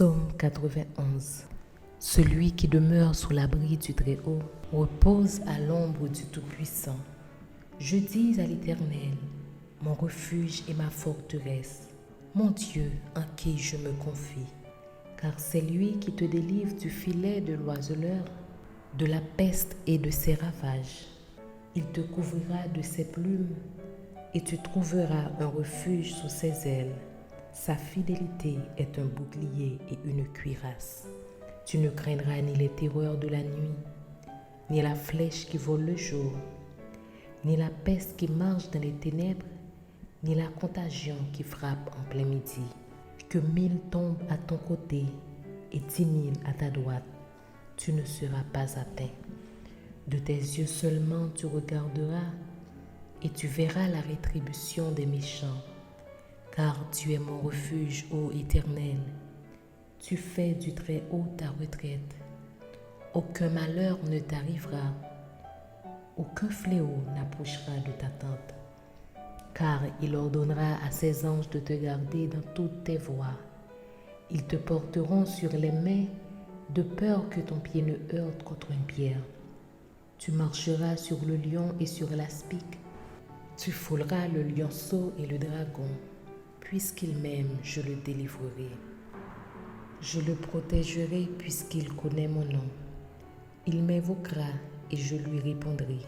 Psaume 91. Celui qui demeure sous l'abri du Très-Haut repose à l'ombre du Tout-Puissant. Je dis à l'Éternel, mon refuge et ma forteresse, mon Dieu en qui je me confie. Car c'est lui qui te délivre du filet de l'oiseleur, de la peste et de ses ravages. Il te couvrira de ses plumes et tu trouveras un refuge sous ses ailes. Sa fidélité est un bouclier et une cuirasse. Tu ne craindras ni les terreurs de la nuit, ni la flèche qui vole le jour, ni la peste qui marche dans les ténèbres, ni la contagion qui frappe en plein midi. Que 1000 tombent à ton côté et 10 000 à ta droite, tu ne seras pas atteint. De tes yeux seulement tu regarderas et tu verras la rétribution des méchants. Car tu es mon refuge, ô Éternel. Tu fais du Très-Haut ta retraite. Aucun malheur ne t'arrivera. Aucun fléau n'approchera de ta tente. Car il ordonnera à ses anges de te garder dans toutes tes voies. Ils te porteront sur les mains, de peur que ton pied ne heurte contre une pierre. Tu marcheras sur le lion et sur l'aspic. Tu fouleras le lionceau et le dragon. Puisqu'il m'aime, je le délivrerai. Je le protégerai puisqu'il connaît mon nom. Il m'invoquera et je lui répondrai.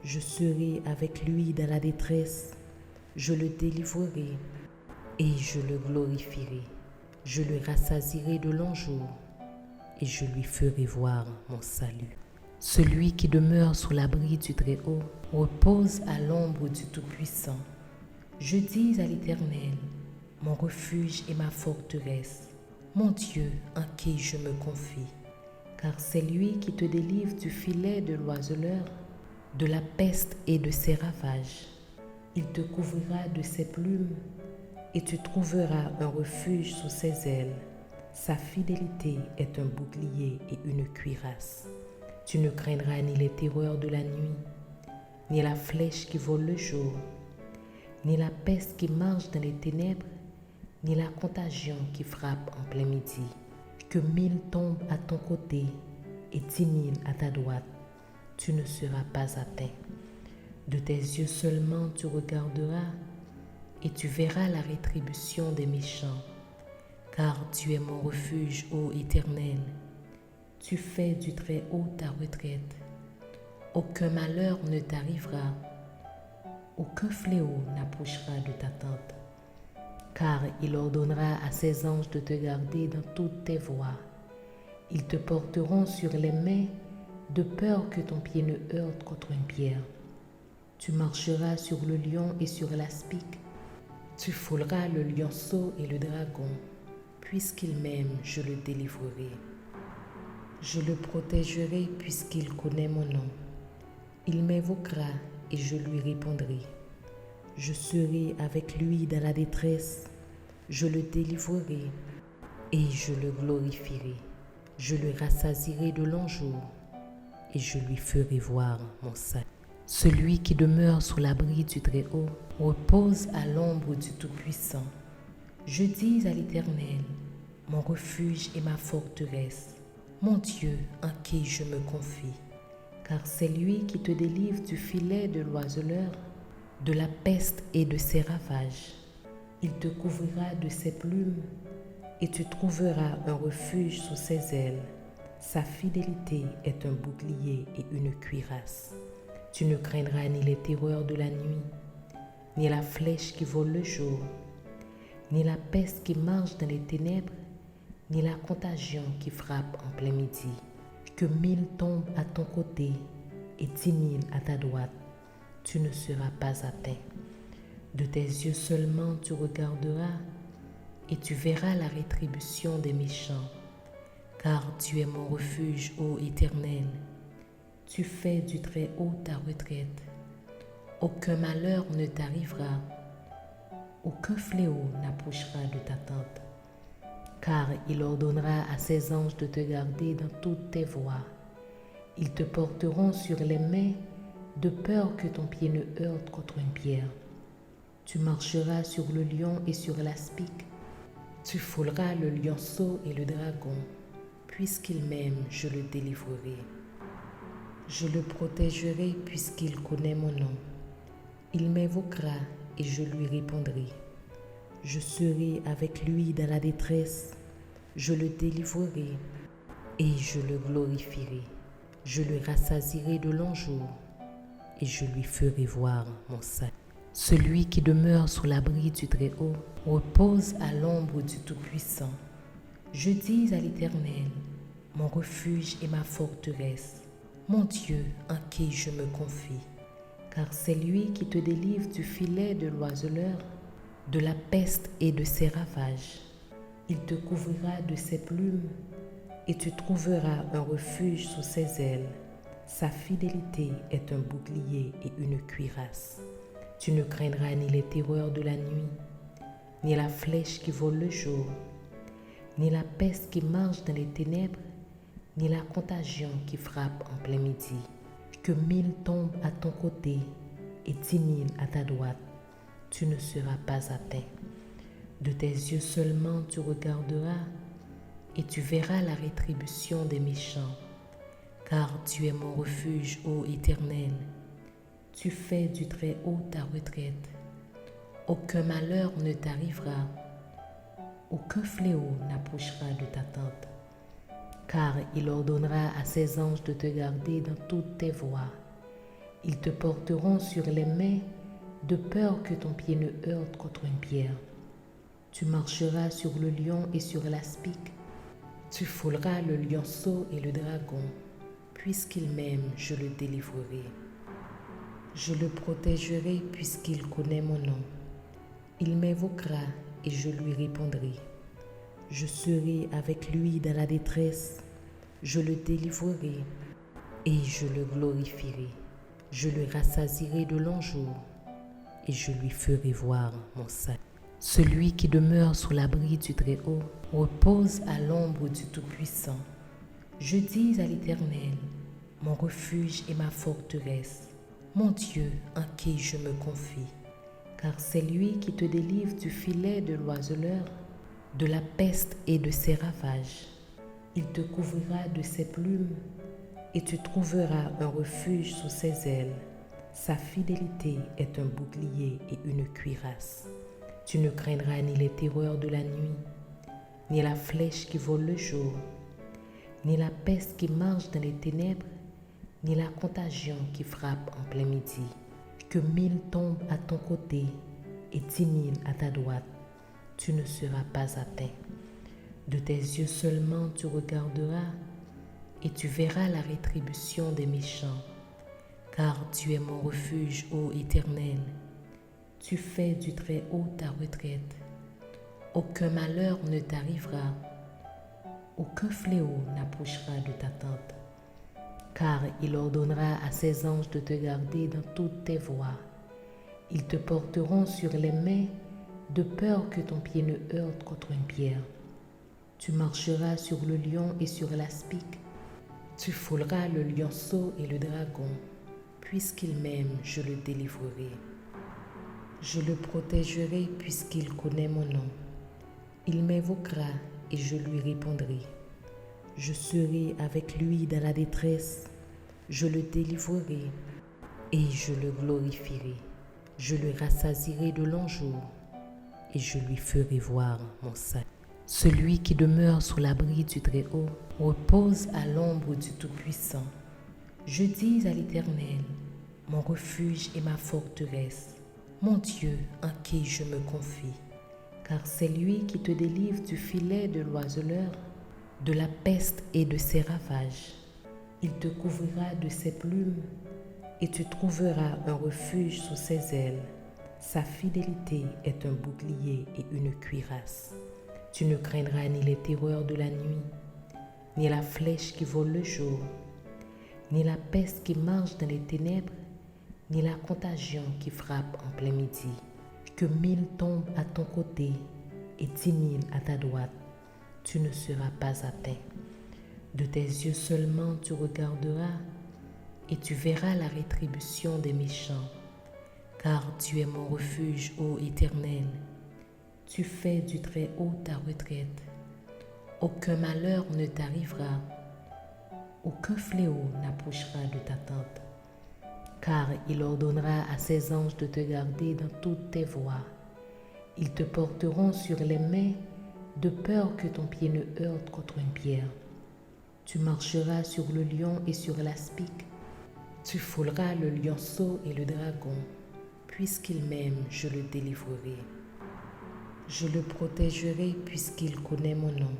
Je serai avec lui dans la détresse. Je le délivrerai et je le glorifierai. Je le rassasierai de longs jours et je lui ferai voir mon salut. Celui qui demeure sous l'abri du Très-Haut repose à l'ombre du Tout-Puissant. Je dis à l'Éternel, mon refuge et ma forteresse, mon Dieu en qui je me confie. Car c'est lui qui te délivre du filet de l'oiseleur, de la peste et de ses ravages. Il te couvrira de ses plumes et tu trouveras un refuge sous ses ailes. Sa fidélité est un bouclier et une cuirasse. Tu ne craindras ni les terreurs de la nuit, ni la flèche qui vole le jour, ni la peste qui marche dans les ténèbres, ni la contagion qui frappe en plein midi. Que 1000 tombent à ton côté et 10 000 à ta droite, tu ne seras pas atteint. De tes yeux seulement tu regarderas et tu verras la rétribution des méchants. Car tu es mon refuge, ô Éternel. Tu fais du Très-Haut ta retraite. Aucun malheur ne t'arrivera. Aucun fléau n'approchera de ta tente. Car il ordonnera à ses anges de te garder dans toutes tes voies. Ils te porteront sur les mains, de peur que ton pied ne heurte contre une pierre. Tu marcheras sur le lion et sur l'aspic. Tu fouleras le lionceau et le dragon. Puisqu'il m'aime, je le délivrerai. Je le protégerai puisqu'il connaît mon nom. Il m'invoquera et je lui répondrai. Je serai avec lui dans la détresse. Je le délivrerai et je le glorifierai. Je le rassasierai de longs jours et je lui ferai voir mon salut. Celui qui demeure sous l'abri du Très-Haut repose à l'ombre du Tout-Puissant. Je dis à l'Éternel, mon refuge et ma forteresse, mon Dieu en qui je me confie. Car c'est lui qui te délivre du filet de l'oiseleur, de la peste et de ses ravages. Il te couvrira de ses plumes et tu trouveras un refuge sous ses ailes. Sa fidélité est un bouclier et une cuirasse. Tu ne craindras ni les terreurs de la nuit, ni la flèche qui vole le jour, ni la peste qui marche dans les ténèbres, ni la contagion qui frappe en plein midi. Que 1000 tombent à ton côté et 10 000 à ta droite, tu ne seras pas atteint. De tes yeux seulement tu regarderas et tu verras la rétribution des méchants. Car tu es mon refuge, ô Éternel. Tu fais du Très-Haut ta retraite. Aucun malheur ne t'arrivera. Aucun fléau n'approchera de ta tente. Car il ordonnera à ses anges de te garder dans toutes tes voies. Ils te porteront sur les mains, de peur que ton pied ne heurte contre une pierre. Tu marcheras sur le lion et sur l'aspic. Tu fouleras le lionceau et le dragon, puisqu'il m'aime, je le délivrerai. Je le protégerai puisqu'il connaît mon nom. Il m'invoquera et je lui répondrai. Je serai avec lui dans la détresse, je le délivrerai et je le glorifierai. Je le rassasierai de longs jours et je lui ferai voir mon salut. Celui qui demeure sous l'abri du Très-Haut repose à l'ombre du Tout-Puissant. Je dis à l'Éternel, mon refuge et ma forteresse, mon Dieu en qui je me confie. Car c'est lui qui te délivre du filet de l'oiseleur, de la peste et de ses ravages. Il te couvrira de ses plumes et tu trouveras un refuge sous ses ailes. Sa fidélité est un bouclier et une cuirasse. Tu ne craindras ni les terreurs de la nuit, ni la flèche qui vole le jour, ni la peste qui marche dans les ténèbres, ni la contagion qui frappe en plein midi. Que 1000 tombent à ton côté et 10 000 à ta droite, tu ne seras pas atteint. De tes yeux seulement tu regarderas et tu verras la rétribution des méchants. Car tu es mon refuge, ô Éternel. Tu fais du Très-Haut ta retraite. Aucun malheur ne t'arrivera, aucun fléau n'approchera de ta tente. Car il ordonnera à ses anges de te garder dans toutes tes voies. Ils te porteront sur les mains, de peur que ton pied ne heurte contre une pierre. Tu marcheras sur le lion et sur l'aspic. Tu fouleras le lionceau et le dragon. Puisqu'il m'aime, je le délivrerai. Je le protégerai puisqu'il connaît mon nom. Il m'invoquera et je lui répondrai. Je serai avec lui dans la détresse. Je le délivrerai et je le glorifierai. Je le rassasierai de longs jours et je lui ferai voir mon salut. Celui qui demeure sous l'abri du Très-Haut repose à l'ombre du Tout-Puissant. Je dis à l'Éternel, mon refuge et ma forteresse, mon Dieu en qui je me confie. Car c'est lui qui te délivre du filet de l'oiseleur, de la peste et de ses ravages. Il te couvrira de ses plumes et tu trouveras un refuge sous ses ailes. Sa fidélité est un bouclier et une cuirasse. Tu ne craindras ni les terreurs de la nuit, ni la flèche qui vole le jour, ni la peste qui marche dans les ténèbres, ni la contagion qui frappe en plein midi. Que 1000 tombent à ton côté et 10 000 à ta droite, tu ne seras pas atteint. De tes yeux seulement tu regarderas et tu verras la rétribution des méchants. Car tu es mon refuge, ô Éternel. Tu fais du Très-Haut ta retraite. Aucun malheur ne t'arrivera, aucun fléau n'approchera de ta tente. Car il ordonnera à ses anges de te garder dans toutes tes voies. Ils te porteront sur les mains, de peur que ton pied ne heurte contre une pierre. Tu marcheras sur le lion et sur l'aspic. Tu fouleras le lionceau et le dragon. Puisqu'il m'aime, je le délivrerai. Je le protégerai puisqu'il connaît mon nom. Il m'invoquera et je lui répondrai. Je serai avec lui dans la détresse. Je le délivrerai et je le glorifierai. Je le rassasierai de longs jours et je lui ferai voir mon salut. Celui qui demeure sous l'abri du Très-Haut repose à l'ombre du Tout-Puissant. Je dis à l'Éternel, mon refuge et ma forteresse, mon Dieu en qui je me confie. Car c'est lui qui te délivre du filet de l'oiseleur, de la peste et de ses ravages. Il te couvrira de ses plumes et tu trouveras un refuge sous ses ailes. Sa fidélité est un bouclier et une cuirasse. Tu ne craindras ni les terreurs de la nuit, ni la flèche qui vole le jour, ni la peste qui marche dans les ténèbres, ni la contagion qui frappe en plein midi. Que 1000 tombent à ton côté et 10 000 à ta droite, tu ne seras pas atteint. De tes yeux seulement tu regarderas et tu verras la rétribution des méchants. Car tu es mon refuge, ô Éternel. Tu fais du Très-Haut ta retraite. Aucun malheur ne t'arrivera. Aucun fléau n'approchera de ta tente. Car il ordonnera à ses anges de te garder dans toutes tes voies. Ils te porteront sur les mains, de peur que ton pied ne heurte contre une pierre. Tu marcheras sur le lion et sur l'aspic. Tu fouleras le lionceau et le dragon. Puisqu'il m'aime, je le délivrerai. Je le protégerai puisqu'il connaît mon nom.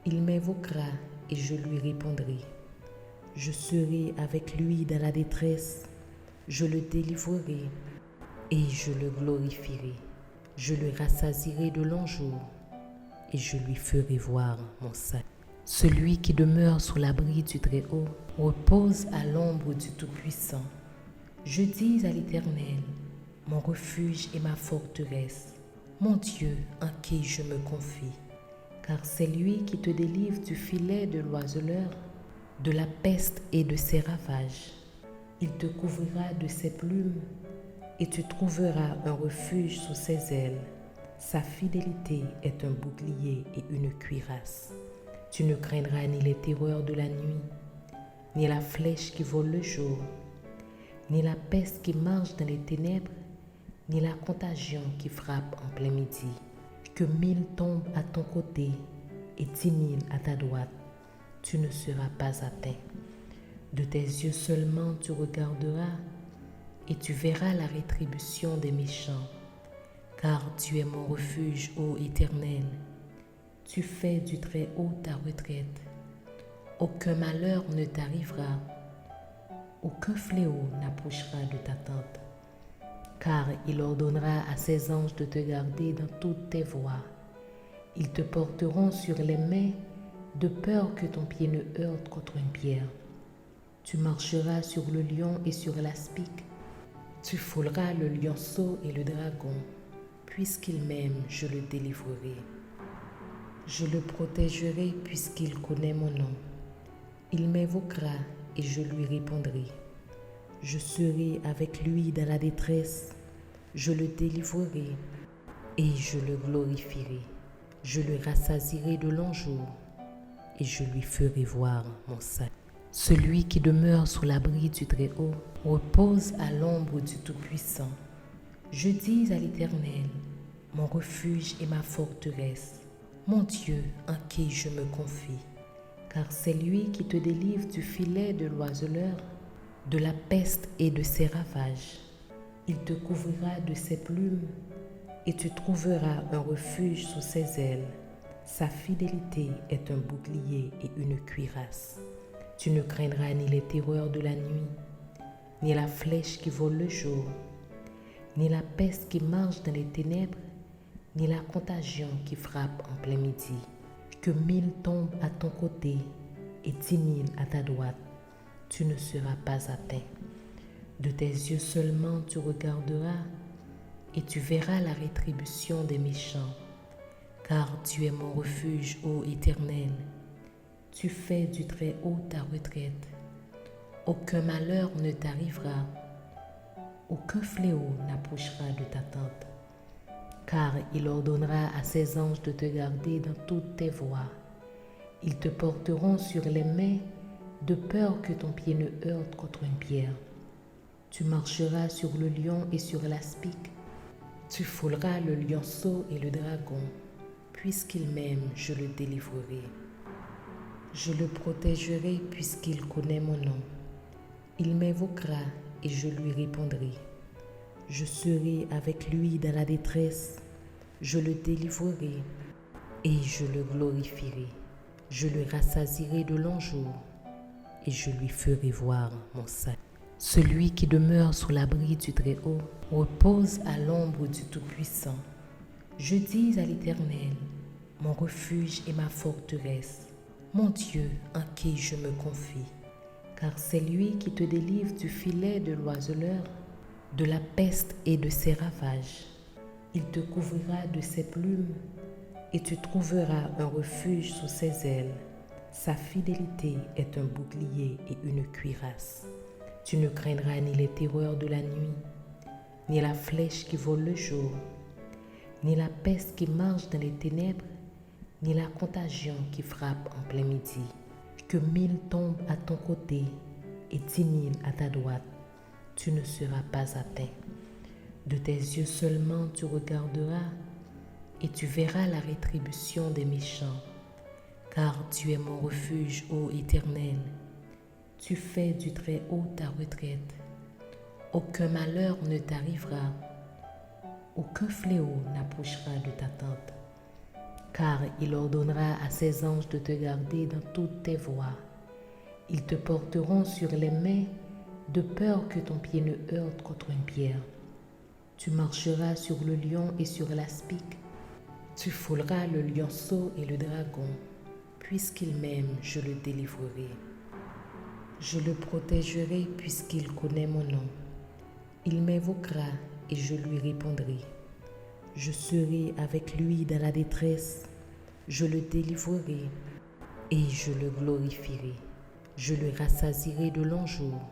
Il m'invoquera et je lui répondrai. Je serai avec lui dans la détresse. Je le délivrerai et je le glorifierai. Je le rassasierai de longs jours et je lui ferai voir mon salut. Celui qui demeure sous l'abri du Très-Haut repose à l'ombre du Tout-Puissant. Je dis à l'Éternel, mon refuge et ma forteresse, mon Dieu en qui je me confie. Car c'est lui qui te délivre du filet de l'oiseleur, de la peste et de ses ravages. Il te couvrira de ses plumes et tu trouveras un refuge sous ses ailes. Sa fidélité est un bouclier et une cuirasse. Tu ne craindras ni les terreurs de la nuit, ni la flèche qui vole le jour, ni la peste qui marche dans les ténèbres, ni la contagion qui frappe en plein midi. Que 1000 tombent à ton côté et 10 000 à ta droite, tu ne seras pas atteint. De tes yeux seulement tu regarderas et tu verras la rétribution des méchants. Car tu es mon refuge, ô Éternel. Tu fais du Très-Haut ta retraite. Aucun malheur ne t'arrivera. Aucun fléau n'approchera de ta tente. Car il ordonnera à ses anges de te garder dans toutes tes voies. Ils te porteront sur les mains, de peur que ton pied ne heurte contre une pierre. Tu marcheras sur le lion et sur l'aspic. Tu fouleras le lionceau et le dragon. Puisqu'il m'aime, je le délivrerai. Je le protégerai puisqu'il connaît mon nom. Il m'invoquera et je lui répondrai. Je serai avec lui dans la détresse. Je le délivrerai et je le glorifierai. Je le rassasierai de longs jours et je lui ferai voir mon salut. Celui qui demeure sous l'abri du Très-Haut repose à l'ombre du Tout-Puissant. Je dis à l'Éternel, mon refuge et ma forteresse, mon Dieu en qui je me confie. Car c'est lui qui te délivre du filet de l'oiseleur, de la peste et de ses ravages. Il te couvrira de ses plumes et tu trouveras un refuge sous ses ailes. Sa fidélité est un bouclier et une cuirasse. Tu ne craindras ni les terreurs de la nuit, ni la flèche qui vole le jour, ni la peste qui marche dans les ténèbres, ni la contagion qui frappe en plein midi. Que 1000 tombent à ton côté et 10 000 à ta droite, tu ne seras pas atteint. De tes yeux seulement tu regarderas et tu verras la rétribution des méchants. Car tu es mon refuge, ô Éternel. Tu fais du Très-Haut ta retraite. Aucun malheur ne t'arrivera. Aucun fléau n'approchera de ta tente. Car il ordonnera à ses anges de te garder dans toutes tes voies. Ils te porteront sur les mains, de peur que ton pied ne heurte contre une pierre. Tu marcheras sur le lion et sur l'aspic. Tu fouleras le lionceau et le dragon. Puisqu'il m'aime, je le délivrerai. Je le protégerai puisqu'il connaît mon nom. Il m'invoquera et je lui répondrai. Je serai avec lui dans la détresse. Je le délivrerai et je le glorifierai. Je le rassasierai de longs jours et je lui ferai voir mon salut. Celui qui demeure sous l'abri du Très-Haut repose à l'ombre du Tout-Puissant. Je dis à l'Éternel, mon refuge et ma forteresse, mon Dieu en qui je me confie. Car c'est lui qui te délivre du filet de l'oiseleur, de la peste et de ses ravages. Il te couvrira de ses plumes et tu trouveras un refuge sous ses ailes. Sa fidélité est un bouclier et une cuirasse. Tu ne craindras ni les terreurs de la nuit, ni la flèche qui vole le jour, ni la peste qui marche dans les ténèbres, ni la contagion qui frappe en plein midi. Que 1000 tombent à ton côté et 10 000 à ta droite, tu ne seras pas atteint. De tes yeux seulement tu regarderas et tu verras la rétribution des méchants, car tu es mon refuge, ô Éternel. Tu fais du Très-Haut ta retraite. Aucun malheur ne t'arrivera, aucun fléau n'approchera de ta tente, car il ordonnera à ses anges de te garder dans toutes tes voies. Ils te porteront sur les mains, de peur que ton pied ne heurte contre une pierre. Tu marcheras sur le lion et sur l'aspic. Tu fouleras le lionceau et le dragon. Puisqu'il m'aime, je le délivrerai. Je le protégerai puisqu'il connaît mon nom. Il m'invoquera et je lui répondrai. Je serai avec lui dans la détresse. Je le délivrerai et je le glorifierai. Je le rassasierai de longs jours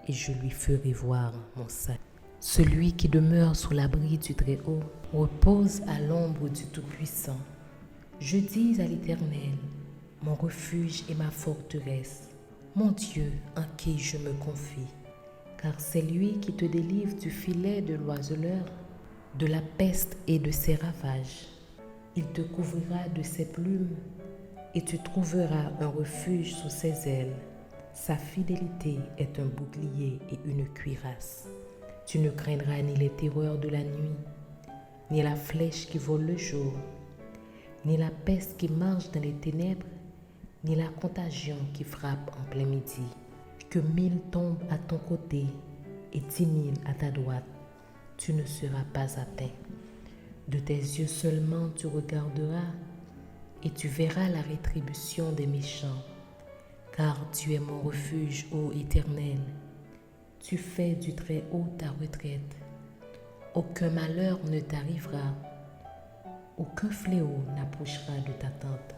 et je lui ferai voir mon salut. Celui qui demeure sous l'abri du Très-Haut repose à l'ombre du Tout-Puissant. Je dis à l'Éternel, mon refuge et ma forteresse, mon Dieu en qui je me confie. Car c'est lui qui te délivre du filet de l'oiseleur, de la peste et de ses ravages. Il te couvrira de ses plumes et tu trouveras un refuge sous ses ailes. Sa fidélité est un bouclier et une cuirasse. Tu ne craindras ni les terreurs de la nuit, ni la flèche qui vole le jour, ni la peste qui marche dans les ténèbres, ni la contagion qui frappe en plein midi. Que 1000 tombent à ton côté et 10 000 à ta droite, tu ne seras pas atteint. De tes yeux seulement tu regarderas et tu verras la rétribution des méchants, car tu es mon refuge, ô Éternel. Tu fais du Très-Haut ta retraite. Aucun malheur ne t'arrivera, aucun fléau n'approchera de ta tente,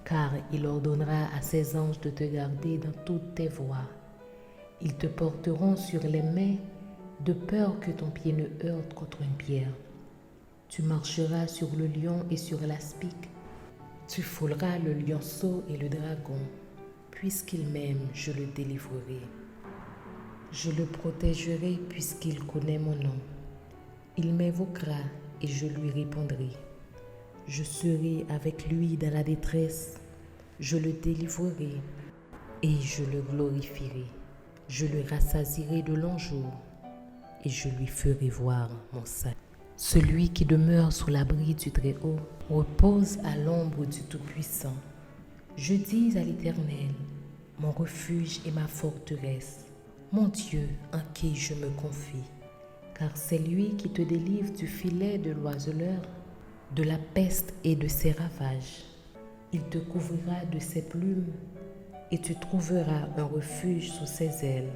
car il ordonnera à ses anges de te garder dans toutes tes voies. Ils te porteront sur les mains, de peur que ton pied ne heurte contre une pierre. Tu marcheras sur le lion et sur l'aspic. Tu fouleras le lionceau et le dragon. Puisqu'il m'aime, je le délivrerai. Je le protégerai puisqu'il connaît mon nom. Il m'invoquera et je lui répondrai. Je serai avec lui dans la détresse. Je le délivrerai et je le glorifierai. Je le rassasierai de longs jours et je lui ferai voir mon salut. Celui qui demeure sous l'abri du Très-Haut repose à l'ombre du Tout-Puissant. Je dis à l'Éternel, mon refuge et ma forteresse, mon Dieu en qui je me confie, car c'est lui qui te délivre du filet de l'oiseleur, de la peste et de ses ravages. Il te couvrira de ses plumes et tu trouveras un refuge sous ses ailes.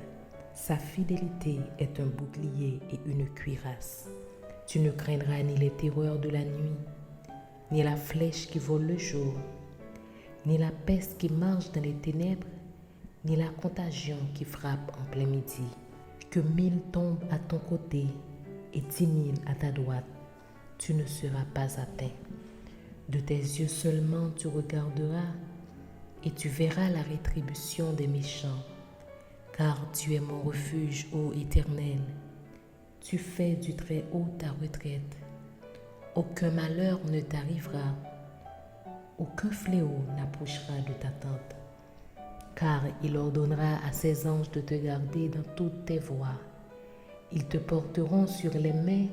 Sa fidélité est un bouclier et une cuirasse. Tu ne craindras ni les terreurs de la nuit, ni la flèche qui vole le jour, ni la peste qui marche dans les ténèbres, ni la contagion qui frappe en plein midi. Que 1000 tombent à ton côté et 10 000 à ta droite, tu ne seras pas atteint. De tes yeux seulement tu regarderas et tu verras la rétribution des méchants, car tu es mon refuge, ô Éternel. Tu fais du Très-Haut ta retraite. Aucun malheur ne t'arrivera, aucun fléau n'approchera de ta tente, car il ordonnera à ses anges de te garder dans toutes tes voies. Ils te porteront sur les mains,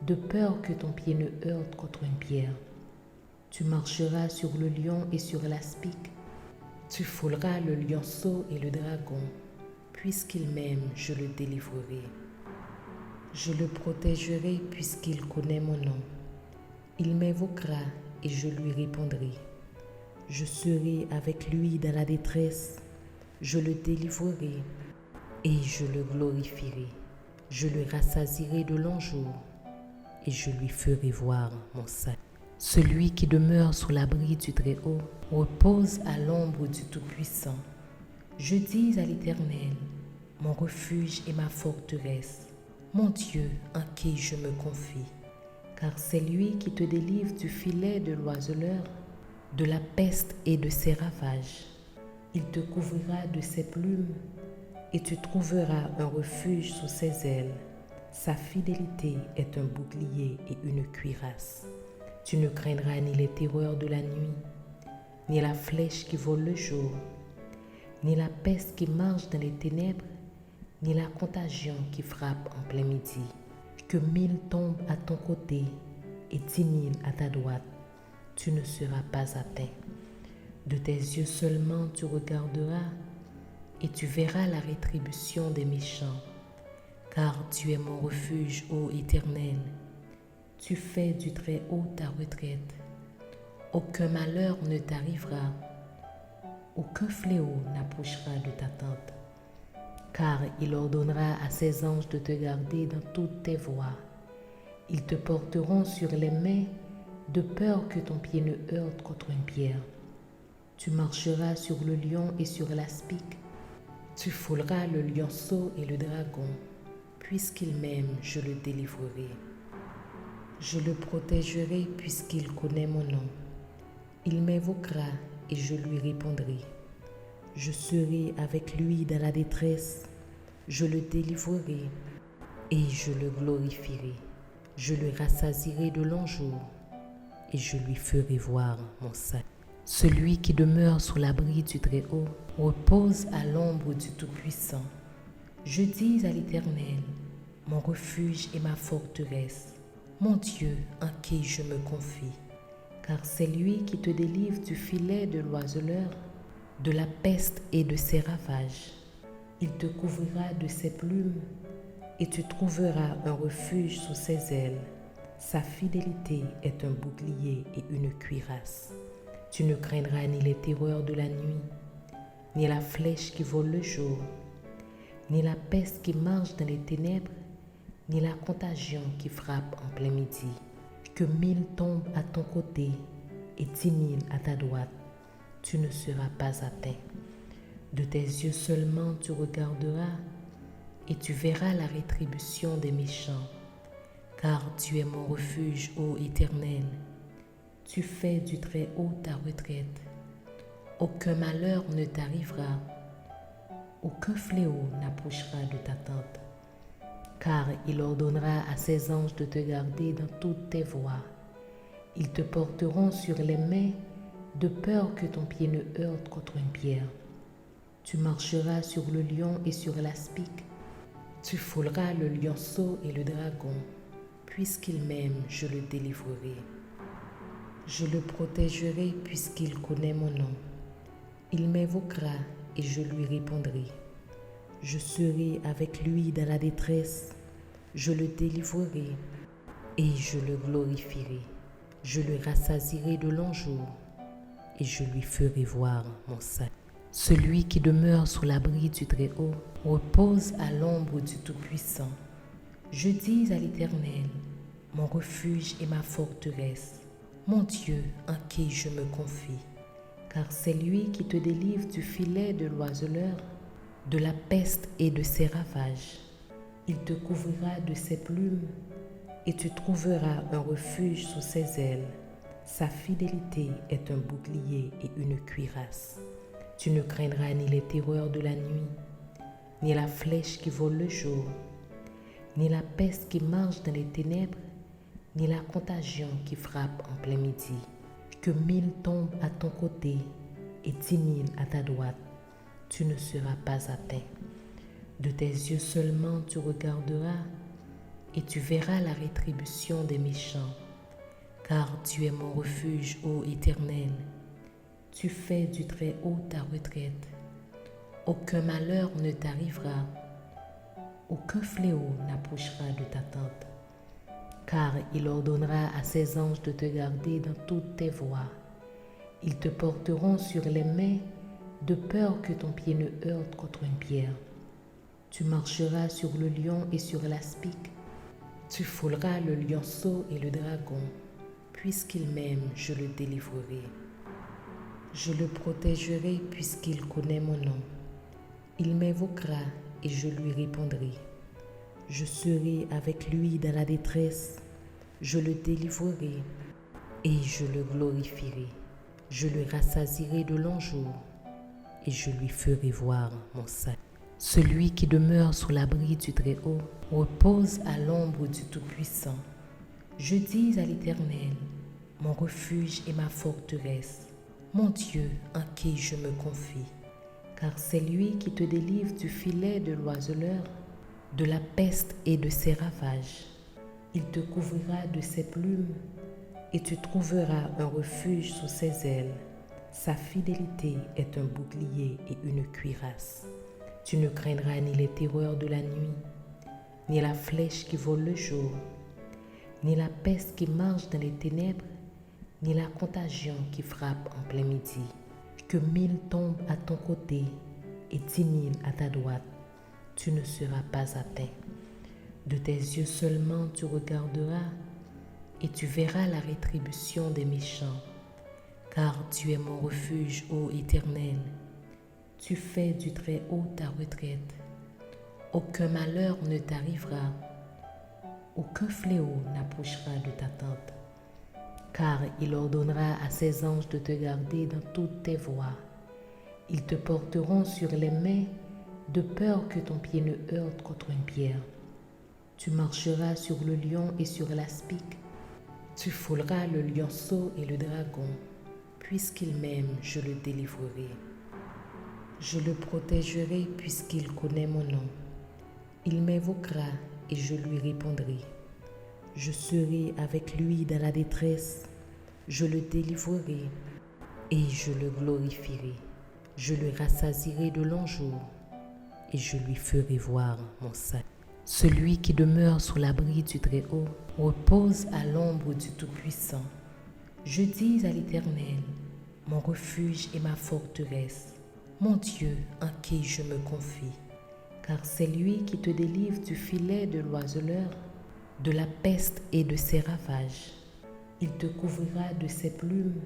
de peur que ton pied ne heurte contre une pierre. Tu marcheras sur le lion et sur l'aspic. Tu fouleras le lionceau et le dragon. Puisqu'il m'aime, je le délivrerai. Je le protégerai puisqu'il connaît mon nom. Il m'invoquera et je lui répondrai. Je serai avec lui dans la détresse. Je le délivrerai et je le glorifierai. Je le rassasierai de longs jours et je lui ferai voir mon salut. Celui qui demeure sous l'abri du Très-Haut repose à l'ombre du Tout-Puissant. Je dis à l'Éternel, mon refuge et ma forteresse, mon Dieu en qui je me confie, car c'est lui qui te délivre du filet de l'oiseleur, de la peste et de ses ravages. Il te couvrira de ses plumes et tu trouveras un refuge sous ses ailes. Sa fidélité est un bouclier et une cuirasse. Tu ne craindras ni les terreurs de la nuit, ni la flèche qui vole le jour, ni la peste qui marche dans les ténèbres, ni la contagion qui frappe en plein midi. Que 1000 tombent à ton côté et 10 000 à ta droite, tu ne seras pas atteint. De tes yeux seulement tu regarderas et tu verras la rétribution des méchants, car tu es mon refuge, ô Éternel. Tu fais du Très-Haut ta retraite. Aucun malheur ne t'arrivera, aucun fléau n'approchera de ta tente, car il ordonnera à ses anges de te garder dans toutes tes voies. Ils te porteront sur les mains, de peur que ton pied ne heurte contre une pierre. Tu marcheras sur le lion et sur l'aspic. Tu fouleras le lionceau et le dragon. Puisqu'il m'aime, je le délivrerai. Je le protégerai puisqu'il connaît mon nom. Il m'invoquera et je lui répondrai. Je serai avec lui dans la détresse. Je le délivrerai et je le glorifierai. Je le rassasierai de longs jours et je lui ferai voir mon salut. Celui qui demeure sous l'abri du Très-Haut repose à l'ombre du Tout-Puissant. Je dis à l'Éternel, mon refuge et ma forteresse, mon Dieu en qui je me confie, car c'est lui qui te délivre du filet de l'oiseleur, de la peste et de ses ravages. Il te couvrira de ses plumes et tu trouveras un refuge sous ses ailes. Sa fidélité est un bouclier et une cuirasse. Tu ne craindras ni les terreurs de la nuit, ni la flèche qui vole le jour, ni la peste qui marche dans les ténèbres, ni la contagion qui frappe en plein midi. Que 1000 tombent à ton côté et 10 000 à ta droite, tu ne seras pas atteint. De tes yeux seulement tu regarderas et tu verras la rétribution des méchants, car tu es mon refuge, ô Éternel. Tu fais du Très-Haut ta retraite. Aucun malheur ne t'arrivera, aucun fléau n'approchera de ta tente, car il ordonnera à ses anges de te garder dans toutes tes voies. Ils te porteront sur les mains, de peur que ton pied ne heurte contre une pierre. Tu marcheras sur le lion et sur l'aspic. Tu fouleras le lionceau et le dragon. Puisqu'il m'aime, je le délivrerai. Je le protégerai puisqu'il connaît mon nom. Il m'invoquera et je lui répondrai. Je serai avec lui dans la détresse. Je le délivrerai et je le glorifierai. Je le rassasierai de longs jours et je lui ferai voir mon salut. Celui qui demeure sous l'abri du Très-Haut repose à l'ombre du Tout-Puissant. Je dis à l'Éternel, mon refuge et ma forteresse, mon Dieu en qui je me confie, car c'est lui qui te délivre du filet de l'oiseleur, de la peste et de ses ravages. Il te couvrira de ses plumes et tu trouveras un refuge sous ses ailes. Sa fidélité est un bouclier et une cuirasse. Tu ne craindras ni les terreurs de la nuit, ni la flèche qui vole le jour, ni la peste qui marche dans les ténèbres, ni la contagion qui frappe en plein midi. Que 1000 tombent à ton côté et 10 000 à ta droite, tu ne seras pas atteint. De tes yeux seulement tu regarderas et tu verras la rétribution des méchants, car tu es mon refuge, ô Éternel. Tu fais du Très-Haut ta retraite. Aucun malheur ne t'arrivera, aucun fléau n'approchera de ta tente, car il ordonnera à ses anges de te garder dans toutes tes voies. Ils te porteront sur les mains, de peur que ton pied ne heurte contre une pierre. Tu marcheras sur le lion et sur l'aspic. Tu fouleras le lionceau et le dragon. Puisqu'il m'aime, je le délivrerai. Je le protégerai puisqu'il connaît mon nom. Il m'invoquera et je lui répondrai. Je serai avec lui dans la détresse. Je le délivrerai et je le glorifierai. Je le rassasierai de longs jours et je lui ferai voir mon salut. Celui qui demeure sous l'abri du Très-Haut repose à l'ombre du Tout-Puissant. Je dis à l'Éternel, mon refuge et ma forteresse, mon Dieu en qui je me confie. Car c'est lui qui te délivre du filet de l'oiseleur, de la peste et de ses ravages. Il te couvrira de ses plumes et tu trouveras un refuge sous ses ailes. Sa fidélité est un bouclier et une cuirasse. Tu ne craindras ni les terreurs de la nuit, ni la flèche qui vole le jour, ni la peste qui marche dans les ténèbres, ni la contagion qui frappe en plein midi. Que 1000 tombent à ton côté et 10 000 à ta droite, tu ne seras pas atteint. De tes yeux seulement tu regarderas et tu verras la rétribution des méchants. Car tu es mon refuge, ô Éternel. Tu fais du Très-Haut ta retraite. Aucun malheur ne t'arrivera, aucun fléau n'approchera de ta tente. Car il ordonnera à ses anges de te garder dans toutes tes voies. Ils te porteront sur les mains, de peur que ton pied ne heurte contre une pierre. Tu marcheras sur le lion et sur l'aspic. Tu fouleras le lionceau et le dragon. Puisqu'il m'aime, je le délivrerai. Je le protégerai puisqu'il connaît mon nom. Il m'invoquera et je lui répondrai. Je serai avec lui dans la détresse. Je le délivrerai et je le glorifierai. Je le rassasierai de longs jours et je lui ferai voir mon salut. Celui qui demeure sous l'abri du Très-Haut repose à l'ombre du Tout-Puissant. Je dis à l'Éternel, mon refuge et ma forteresse, mon Dieu en qui je me confie. Car c'est lui qui te délivre du filet de l'oiseleur, de la peste et de ses ravages. Il te couvrira de ses plumes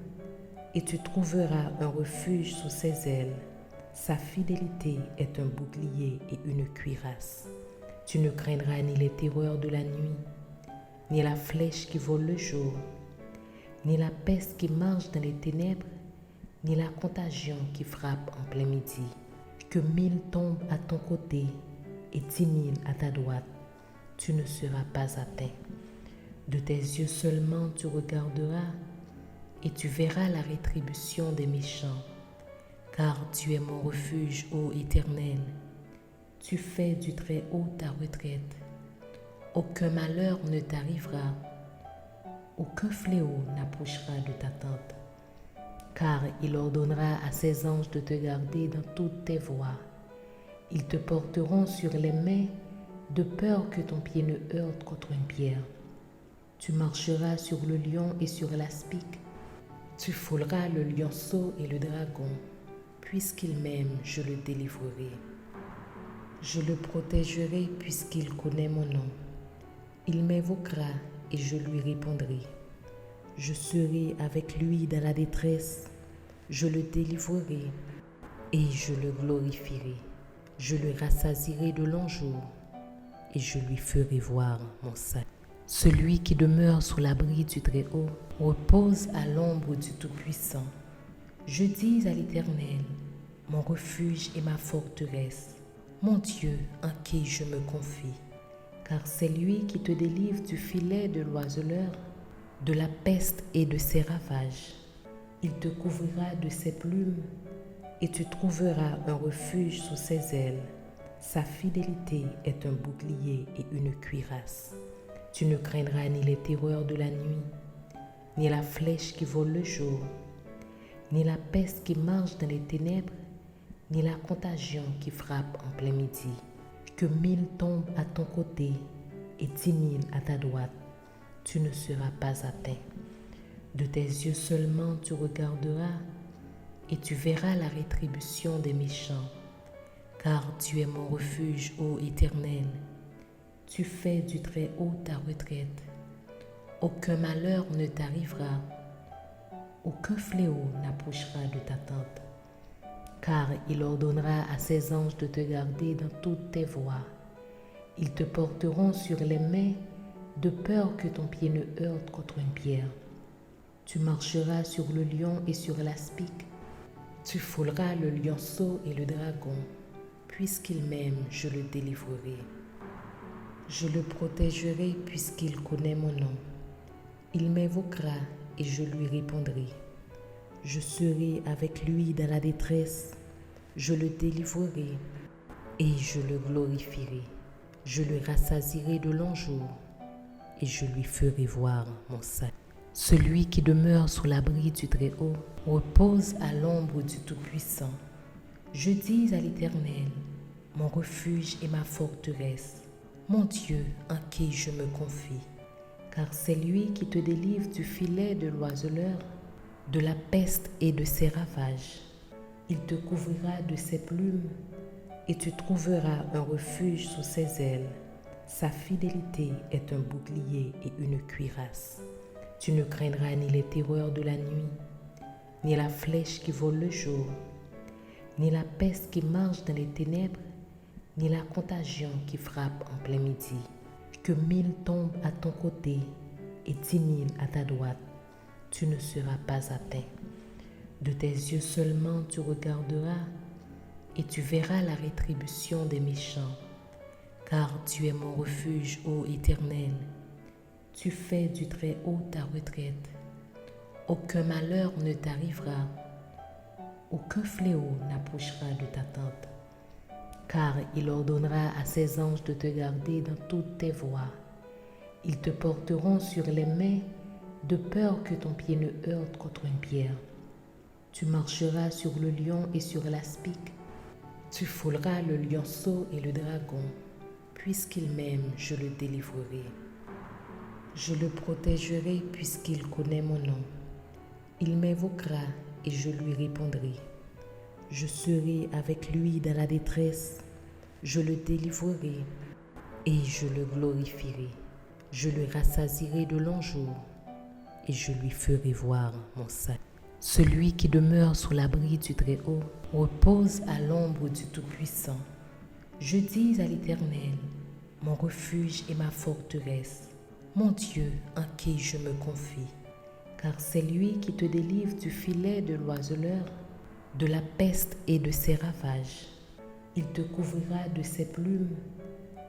et tu trouveras un refuge sous ses ailes. Sa fidélité est un bouclier et une cuirasse. Tu ne craindras ni les terreurs de la nuit, ni la flèche qui vole le jour, ni la peste qui marche dans les ténèbres, ni la contagion qui frappe en plein midi. Que 1000 tombent à ton côté et 10 000 à ta droite, tu ne seras pas atteint. De tes yeux seulement tu regarderas et tu verras la rétribution des méchants. Car tu es mon refuge, ô Éternel. Tu fais du Très-Haut ta retraite. Aucun malheur ne t'arrivera, aucun fléau n'approchera de ta tente. Car il ordonnera à ses anges de te garder dans toutes tes voies. Ils te porteront sur les mains, de peur que ton pied ne heurte contre une pierre. Tu marcheras sur le lion et sur l'aspic. Tu fouleras le lionceau et le dragon. Puisqu'il m'aime, je le délivrerai. Je le protégerai puisqu'il connaît mon nom. Il m'invoquera et je lui répondrai. Je serai avec lui dans la détresse. Je le délivrerai et je le glorifierai. Je le rassasierai de longs jours et je lui ferai voir mon salut. Celui qui demeure sous l'abri du Très-Haut repose à l'ombre du Tout-Puissant. Je dis à l'Éternel, mon refuge et ma forteresse, mon Dieu en qui je me confie. Car c'est lui qui te délivre du filet de l'oiseleur, de la peste et de ses ravages. Il te couvrira de ses plumes et tu trouveras un refuge sous ses ailes. Sa fidélité est un bouclier et une cuirasse. Tu ne craindras ni les terreurs de la nuit, ni la flèche qui vole le jour, ni la peste qui marche dans les ténèbres, ni la contagion qui frappe en plein midi. Que 1000 tombent à ton côté et 10 000 à ta droite, tu ne seras pas atteint. De tes yeux seulement tu regarderas et tu verras la rétribution des méchants. Car tu es mon refuge, ô Éternel. Tu fais du Très-Haut ta retraite. Aucun malheur ne t'arrivera, aucun fléau n'approchera de ta tente. Car il ordonnera à ses anges de te garder dans toutes tes voies. Ils te porteront sur les mains, de peur que ton pied ne heurte contre une pierre. Tu marcheras sur le lion et sur l'aspic. Tu fouleras le lionceau et le dragon. Puisqu'il m'aime, je le délivrerai. Je le protégerai puisqu'il connaît mon nom. Il m'invoquera et je lui répondrai. Je serai avec lui dans la détresse. Je le délivrerai et je le glorifierai. Je le rassasierai de longs jours et je lui ferai voir mon salut. Celui qui demeure sous l'abri du Très-Haut repose à l'ombre du Tout-Puissant. Je dis à l'Éternel, mon refuge et ma forteresse, mon Dieu en qui je me confie. Car c'est lui qui te délivre du filet de l'oiseleur, de la peste et de ses ravages. Il te couvrira de ses plumes et tu trouveras un refuge sous ses ailes. Sa fidélité est un bouclier et une cuirasse. Tu ne craindras ni les terreurs de la nuit, ni la flèche qui vole le jour, ni la peste qui marche dans les ténèbres, ni la contagion qui frappe en plein midi. Que 1000 tombent à ton côté et 10 000 à ta droite, tu ne seras pas atteint. De tes yeux seulement tu regarderas et tu verras la rétribution des méchants. Car tu es mon refuge, ô Éternel. Tu fais du Très-Haut ta retraite. Aucun malheur ne t'arrivera. Aucun fléau n'approchera de ta tente. Car il ordonnera à ses anges de te garder dans toutes tes voies. Ils te porteront sur les mains, de peur que ton pied ne heurte contre une pierre. Tu marcheras sur le lion et sur l'aspic. Tu fouleras le lionceau et le dragon. Puisqu'il m'aime, je le délivrerai. Je le protégerai puisqu'il connaît mon nom. Il m'invoquera et je lui répondrai. Je serai avec lui dans la détresse. Je le délivrerai et je le glorifierai. Je le rassasierai de longs jours et je lui ferai voir mon salut. Celui qui demeure sous l'abri du Très-Haut repose à l'ombre du Tout-Puissant. Je dis à l'Éternel, mon refuge et ma forteresse, mon Dieu en qui je me confie. Car c'est lui qui te délivre du filet de l'oiseleur, de la peste et de ses ravages. Il te couvrira de ses plumes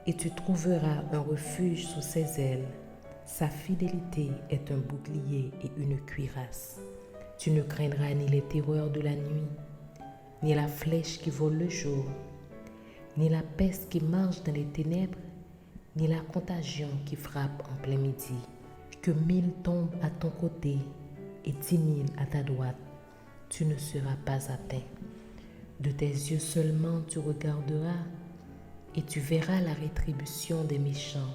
et tu trouveras un refuge sous ses ailes. Sa fidélité est un bouclier et une cuirasse. Tu ne craindras ni les terreurs de la nuit, ni la flèche qui vole le jour, ni la peste qui marche dans les ténèbres, ni la contagion qui frappe en plein midi. Que 1000 tombent à ton côté et 10 000 à ta droite, tu ne seras pas atteint. De tes yeux seulement tu regarderas et tu verras la rétribution des méchants.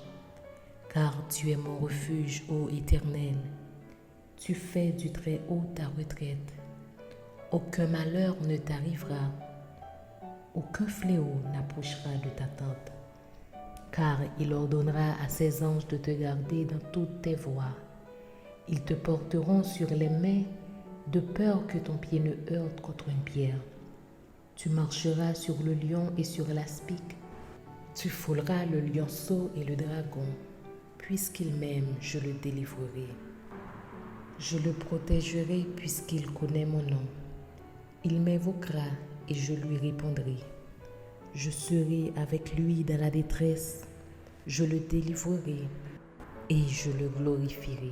Car tu es mon refuge, ô Éternel. Tu fais du Très-Haut ta retraite. Aucun malheur ne t'arrivera. Aucun fléau n'approchera de ta tente. Car il ordonnera à ses anges de te garder dans toutes tes voies. Ils te porteront sur les mains, de peur que ton pied ne heurte contre une pierre. Tu marcheras sur le lion et sur l'aspic. Tu fouleras le lionceau et le dragon. Puisqu'il m'aime, je le délivrerai. Je le protégerai puisqu'il connaît mon nom. Il m'invoquera et je lui répondrai. Je serai avec lui dans la détresse. Je le délivrerai et je le glorifierai.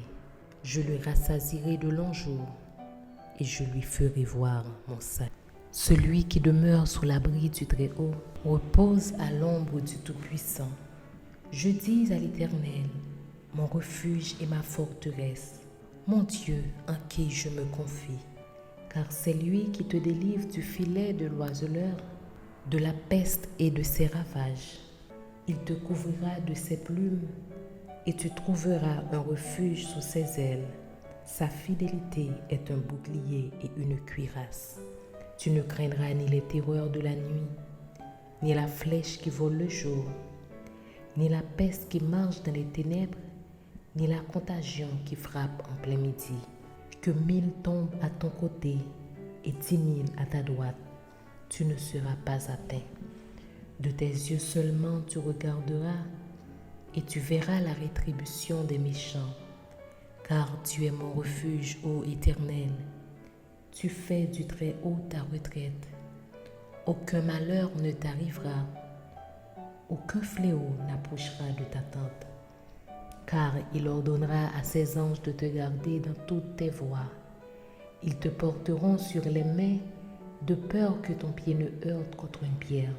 Je le rassasierai de longs jours et je lui ferai voir mon salut. Celui qui demeure sous l'abri du Très-Haut repose à l'ombre du Tout-Puissant. Je dis à l'Éternel, mon refuge et ma forteresse, mon Dieu en qui je me confie. Car c'est lui qui te délivre du filet de l'oiseleur, de la peste et de ses ravages. Il te couvrira de ses plumes et tu trouveras un refuge sous ses ailes. Sa fidélité est un bouclier et une cuirasse. Tu ne craindras ni les terreurs de la nuit, ni la flèche qui vole le jour, ni la peste qui marche dans les ténèbres, ni la contagion qui frappe en plein midi. Que 1000 tombent à ton côté et 10 000 à ta droite, tu ne seras pas atteint. De tes yeux seulement tu regarderas et tu verras la rétribution des méchants. Car tu es mon refuge, ô Éternel. Tu fais du Très-Haut ta retraite. Aucun malheur ne t'arrivera, aucun fléau n'approchera de ta tente. Car il ordonnera à ses anges de te garder dans toutes tes voies. Ils te porteront sur les mains, de peur que ton pied ne heurte contre une pierre.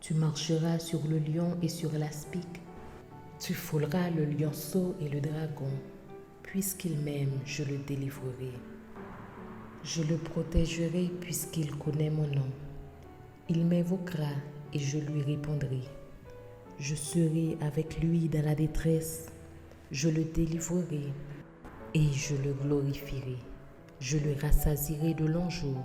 Tu marcheras sur le lion et sur l'aspic. Tu fouleras le lionceau et le dragon. Puisqu'il m'aime, je le délivrerai. Je le protégerai puisqu'il connaît mon nom. Il m'invoquera et je lui répondrai. Je serai avec lui dans la détresse. Je le délivrerai et je le glorifierai. Je le rassasierai de longs jours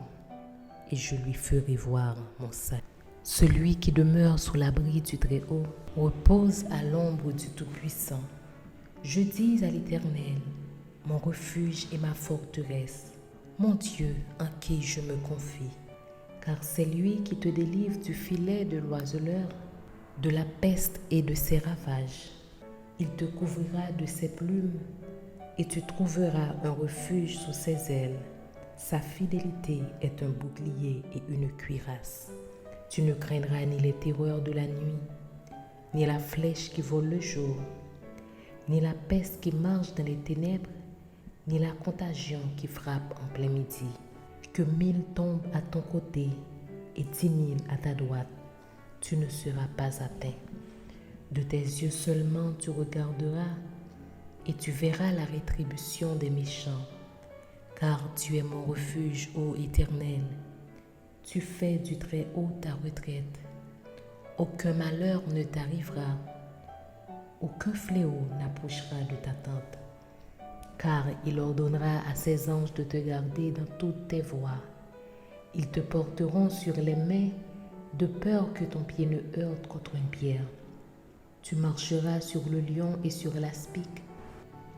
et je lui ferai voir mon salut. Celui qui demeure sous l'abri du Très-Haut repose à l'ombre du Tout-Puissant. Je dis à l'Éternel, mon refuge et ma forteresse, mon Dieu en qui je me confie. Car c'est lui qui te délivre du filet de l'oiseleur, de la peste et de ses ravages. Il te couvrira de ses plumes et tu trouveras un refuge sous ses ailes. Sa fidélité est un bouclier et une cuirasse. Tu ne craindras ni les terreurs de la nuit, ni la flèche qui vole le jour, ni la peste qui marche dans les ténèbres, ni la contagion qui frappe en plein midi. Que 1000 tombent à ton côté et 10 000 à ta droite, tu ne seras pas atteint. De tes yeux seulement tu regarderas et tu verras la rétribution des méchants. Car tu es mon refuge, ô Éternel. Tu fais du Très-Haut ta retraite. Aucun malheur ne t'arrivera, aucun fléau n'approchera de ta tente. Car il ordonnera à ses anges de te garder dans toutes tes voies. Ils te porteront sur les mains, de peur que ton pied ne heurte contre une pierre. Tu marcheras sur le lion et sur l'aspic.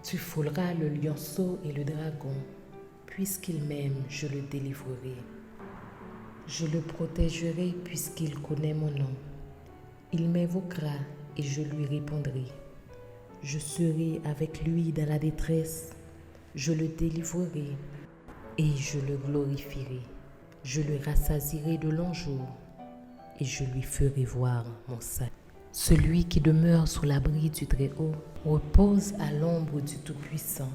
Tu fouleras le lionceau et le dragon. Puisqu'il m'aime, je le délivrerai. Je le protégerai puisqu'il connaît mon nom. Il m'invoquera et je lui répondrai. Je serai avec lui dans la détresse. Je le délivrerai et je le glorifierai. Je le rassasierai de longs jours et je lui ferai voir mon salut. Celui qui demeure sous l'abri du Très-Haut repose à l'ombre du Tout-Puissant.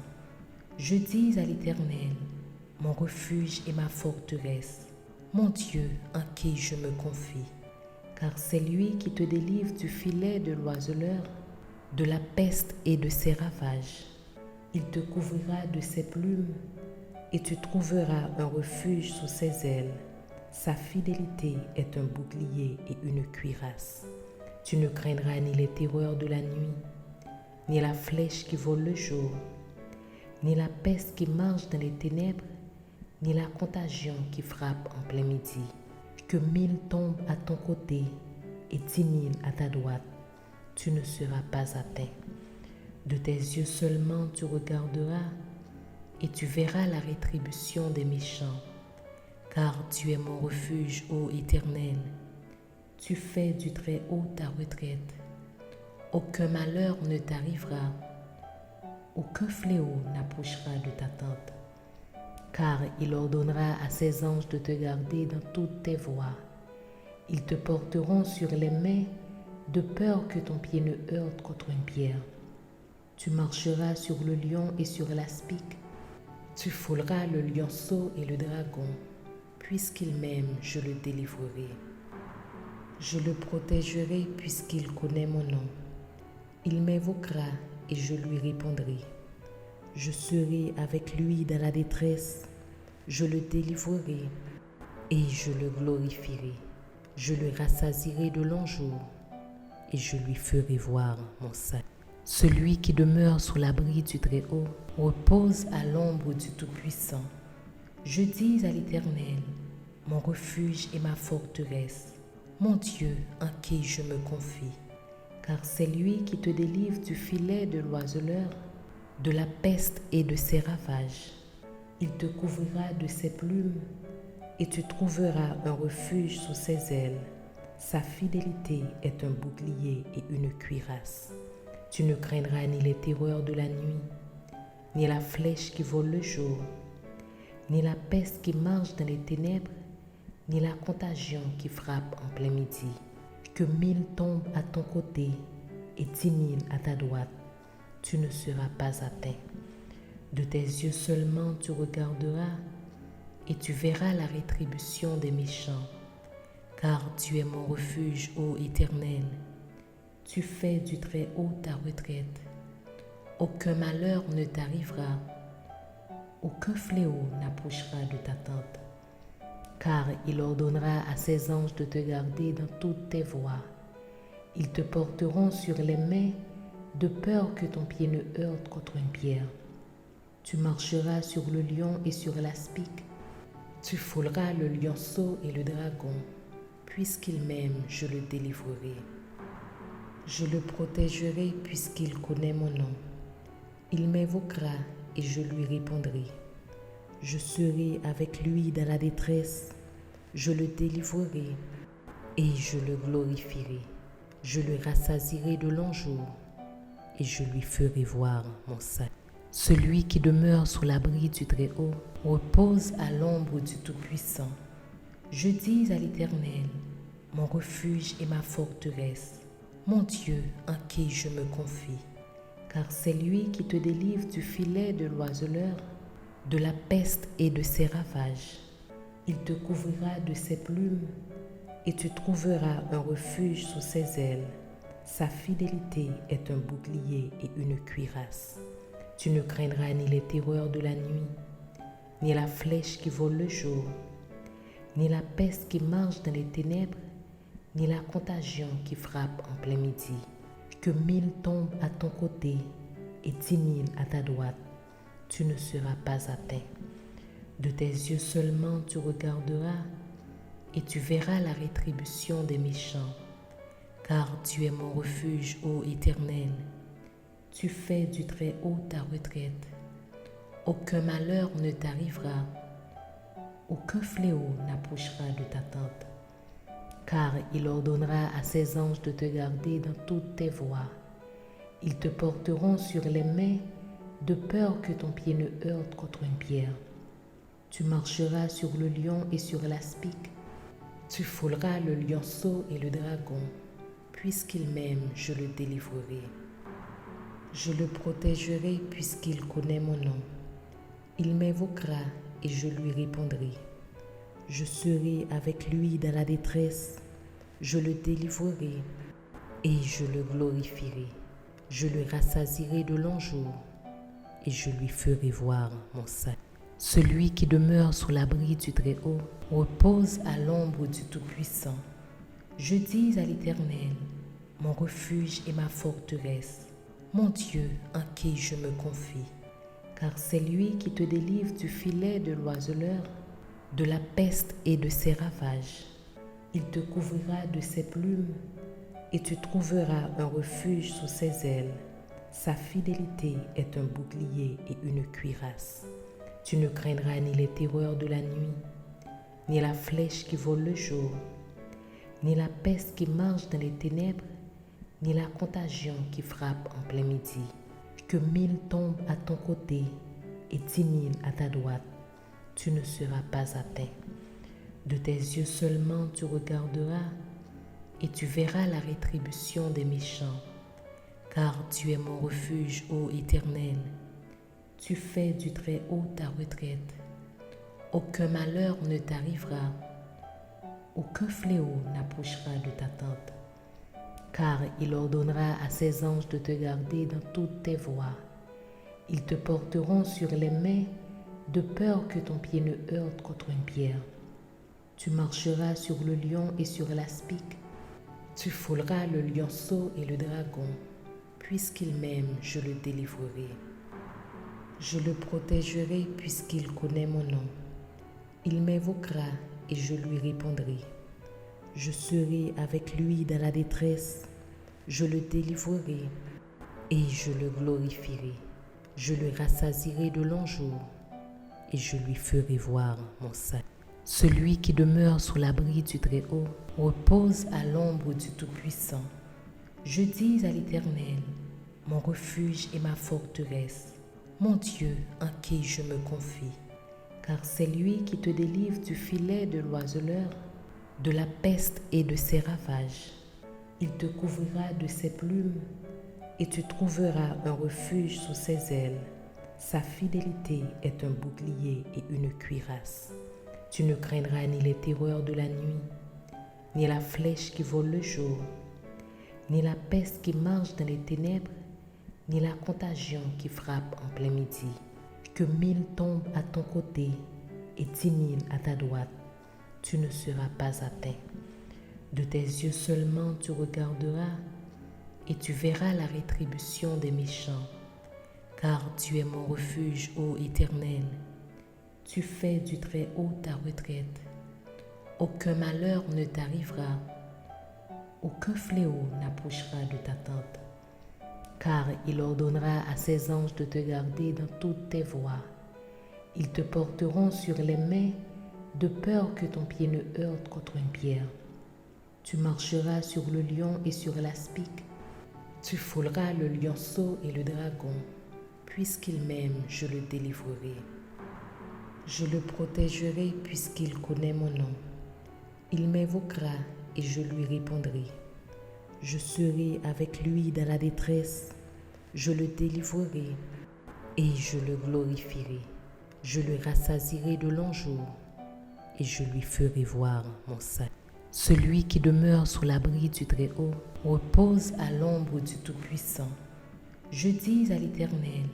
Je dis à l'Éternel, mon refuge et ma forteresse, mon Dieu en qui je me confie. Car c'est lui qui te délivre du filet de l'oiseleur, de la peste et de ses ravages. Il te couvrira de ses plumes et tu trouveras un refuge sous ses ailes. Sa fidélité est un bouclier et une cuirasse. Tu ne craindras ni les terreurs de la nuit, ni la flèche qui vole le jour, ni la peste qui marche dans les ténèbres, ni la contagion qui frappe en plein midi. Que 1000 tombent à ton côté et 10 000 à ta droite, tu ne seras pas atteint. De tes yeux seulement tu regarderas et tu verras la rétribution des méchants. Car tu es mon refuge, ô Éternel. Tu fais du Très-Haut ta retraite. Aucun malheur ne t'arrivera, aucun fléau n'approchera de ta tente. Car il ordonnera à ses anges de te garder dans toutes tes voies. Ils te porteront sur les mains, de peur que ton pied ne heurte contre une pierre. Tu marcheras sur le lion et sur l'aspic. Tu fouleras le lionceau et le dragon. Puisqu'il m'aime, je le délivrerai. Je le protégerai puisqu'il connaît mon nom. Il m'invoquera et je lui répondrai. Je serai avec lui dans la détresse. Je le délivrerai et je le glorifierai. Je le rassasierai de longs jours et je lui ferai voir mon salut. Celui qui demeure sous l'abri du Très-Haut repose à l'ombre du Tout-Puissant. Je dis à l'Éternel, mon refuge et ma forteresse, mon Dieu en qui je me confie. Car c'est lui qui te délivre du filet de l'oiseleur, de la peste et de ses ravages. Il te couvrira de ses plumes et tu trouveras un refuge sous ses ailes. Sa fidélité est un bouclier et une cuirasse. Tu ne craindras ni les terreurs de la nuit, ni la flèche qui vole le jour, ni la peste qui marche dans les ténèbres, ni la contagion qui frappe en plein midi. Que 1000 tombent à ton côté et 10 000 à ta droite, tu ne seras pas atteint. De tes yeux seulement tu regarderas et tu verras la rétribution des méchants, car tu es mon refuge, ô Éternel. Tu fais du Très-Haut ta retraite. Aucun malheur ne t'arrivera, aucun fléau n'approchera de ta tente, car il ordonnera à ses anges de te garder dans toutes tes voies. Ils te porteront sur les mains, de peur que ton pied ne heurte contre une pierre. Tu marcheras sur le lion et sur l'aspic. Tu fouleras le lionceau et le dragon. Puisqu'il m'aime, je le délivrerai. Je le protégerai puisqu'il connaît mon nom. Il m'invoquera et je lui répondrai. Je serai avec lui dans la détresse. Je le délivrerai et je le glorifierai. Je le rassasierai de longs jours et je lui ferai voir mon salut. Celui qui demeure sous l'abri du Très-Haut repose à l'ombre du Tout-Puissant. Je dis à l'Éternel, mon refuge et ma forteresse, mon Dieu en qui je me confie, car c'est lui qui te délivre du filet de l'oiseleur, de la peste et de ses ravages. Il te couvrira de ses plumes et tu trouveras un refuge sous ses ailes. Sa fidélité est un bouclier et une cuirasse. Tu ne craindras ni les terreurs de la nuit, ni la flèche qui vole le jour, ni la peste qui marche dans les ténèbres, ni la contagion qui frappe en plein midi. Que 1000 tombent à ton côté et 10 000 à ta droite, tu ne seras pas atteint. De tes yeux seulement tu regarderas et tu verras la rétribution des méchants, car tu es mon refuge, ô Éternel. Tu fais du Très-Haut ta retraite. Aucun malheur ne t'arrivera, aucun fléau n'approchera de ta tente, car il ordonnera à ses anges de te garder dans toutes tes voies. Ils te porteront sur les mains, de peur que ton pied ne heurte contre une pierre. Tu marcheras sur le lion et sur l'aspic. Tu fouleras le lionceau et le dragon. Puisqu'il m'aime, je le délivrerai. Je le protégerai puisqu'il connaît mon nom. Il m'invoquera et je lui répondrai. Je serai avec lui dans la détresse. Je le délivrerai et je le glorifierai. Je le rassasierai de longs jours et je lui ferai voir mon salut. Celui qui demeure sous l'abri du Très-Haut repose à l'ombre du Tout-Puissant. Je dis à l'Éternel, mon refuge et ma forteresse, mon Dieu en qui je me confie, car c'est lui qui te délivre du filet de l'oiseleur, de la peste et de ses ravages. Il te couvrira de ses plumes et tu trouveras un refuge sous ses ailes. Sa fidélité est un bouclier et une cuirasse. Tu ne craindras ni les terreurs de la nuit, ni la flèche qui vole le jour, ni la peste qui marche dans les ténèbres, ni la contagion qui frappe en plein midi. Que 1000 tombent à ton côté et 10 000 à ta droite, tu ne seras pas atteint. De tes yeux seulement tu regarderas et tu verras la rétribution des méchants, car tu es mon refuge, ô Éternel. Tu fais du Très-Haut ta retraite. Aucun malheur ne t'arrivera, aucun fléau n'approchera de ta tente, car il ordonnera à ses anges de te garder dans toutes tes voies. Ils te porteront sur les mains, de peur que ton pied ne heurte contre une pierre. Tu marcheras sur le lion et sur l'aspic. Tu fouleras le lionceau et le dragon. Puisqu'il m'aime, je le délivrerai. Je le protégerai puisqu'il connaît mon nom. Il m'invoquera et je lui répondrai. Je serai avec lui dans la détresse. Je le délivrerai et je le glorifierai. Je le rassasierai de longs jours et je lui ferai voir mon salut. Celui qui demeure sous l'abri du Très-Haut repose à l'ombre du Tout-Puissant. Je dis à l'Éternel, mon refuge et ma forteresse, mon Dieu en qui je me confie. Car c'est lui qui te délivre du filet de l'oiseleur, de la peste et de ses ravages. Il te couvrira de ses plumes et tu trouveras un refuge sous ses ailes. Sa fidélité est un bouclier et une cuirasse. Tu ne craindras ni les terreurs de la nuit, ni la flèche qui vole le jour, ni la peste qui marche dans les ténèbres, ni la contagion qui frappe en plein midi. Que 1000 tombent à ton côté et 10 000 à ta droite, tu ne seras pas atteint. De tes yeux seulement tu regarderas et tu verras la rétribution des méchants. Car tu es mon refuge, ô Éternel. Tu fais du Très-Haut ta retraite. Aucun malheur ne t'arrivera, aucun fléau n'approchera de ta tente. Car il ordonnera à ses anges de te garder dans toutes tes voies. Ils te porteront sur les mains, de peur que ton pied ne heurte contre une pierre. Tu marcheras sur le lion et sur l'aspic. Tu fouleras le lionceau et le dragon. Puisqu'il m'aime, je le délivrerai. Je le protégerai puisqu'il connaît mon nom. Il m'invoquera et je lui répondrai. Je serai avec lui dans la détresse. Je le délivrerai et je le glorifierai. Je le rassasierai de longs jours et je lui ferai voir mon salut. Celui qui demeure sous l'abri du Très-Haut repose à l'ombre du Tout-Puissant. Je dis à l'Éternel,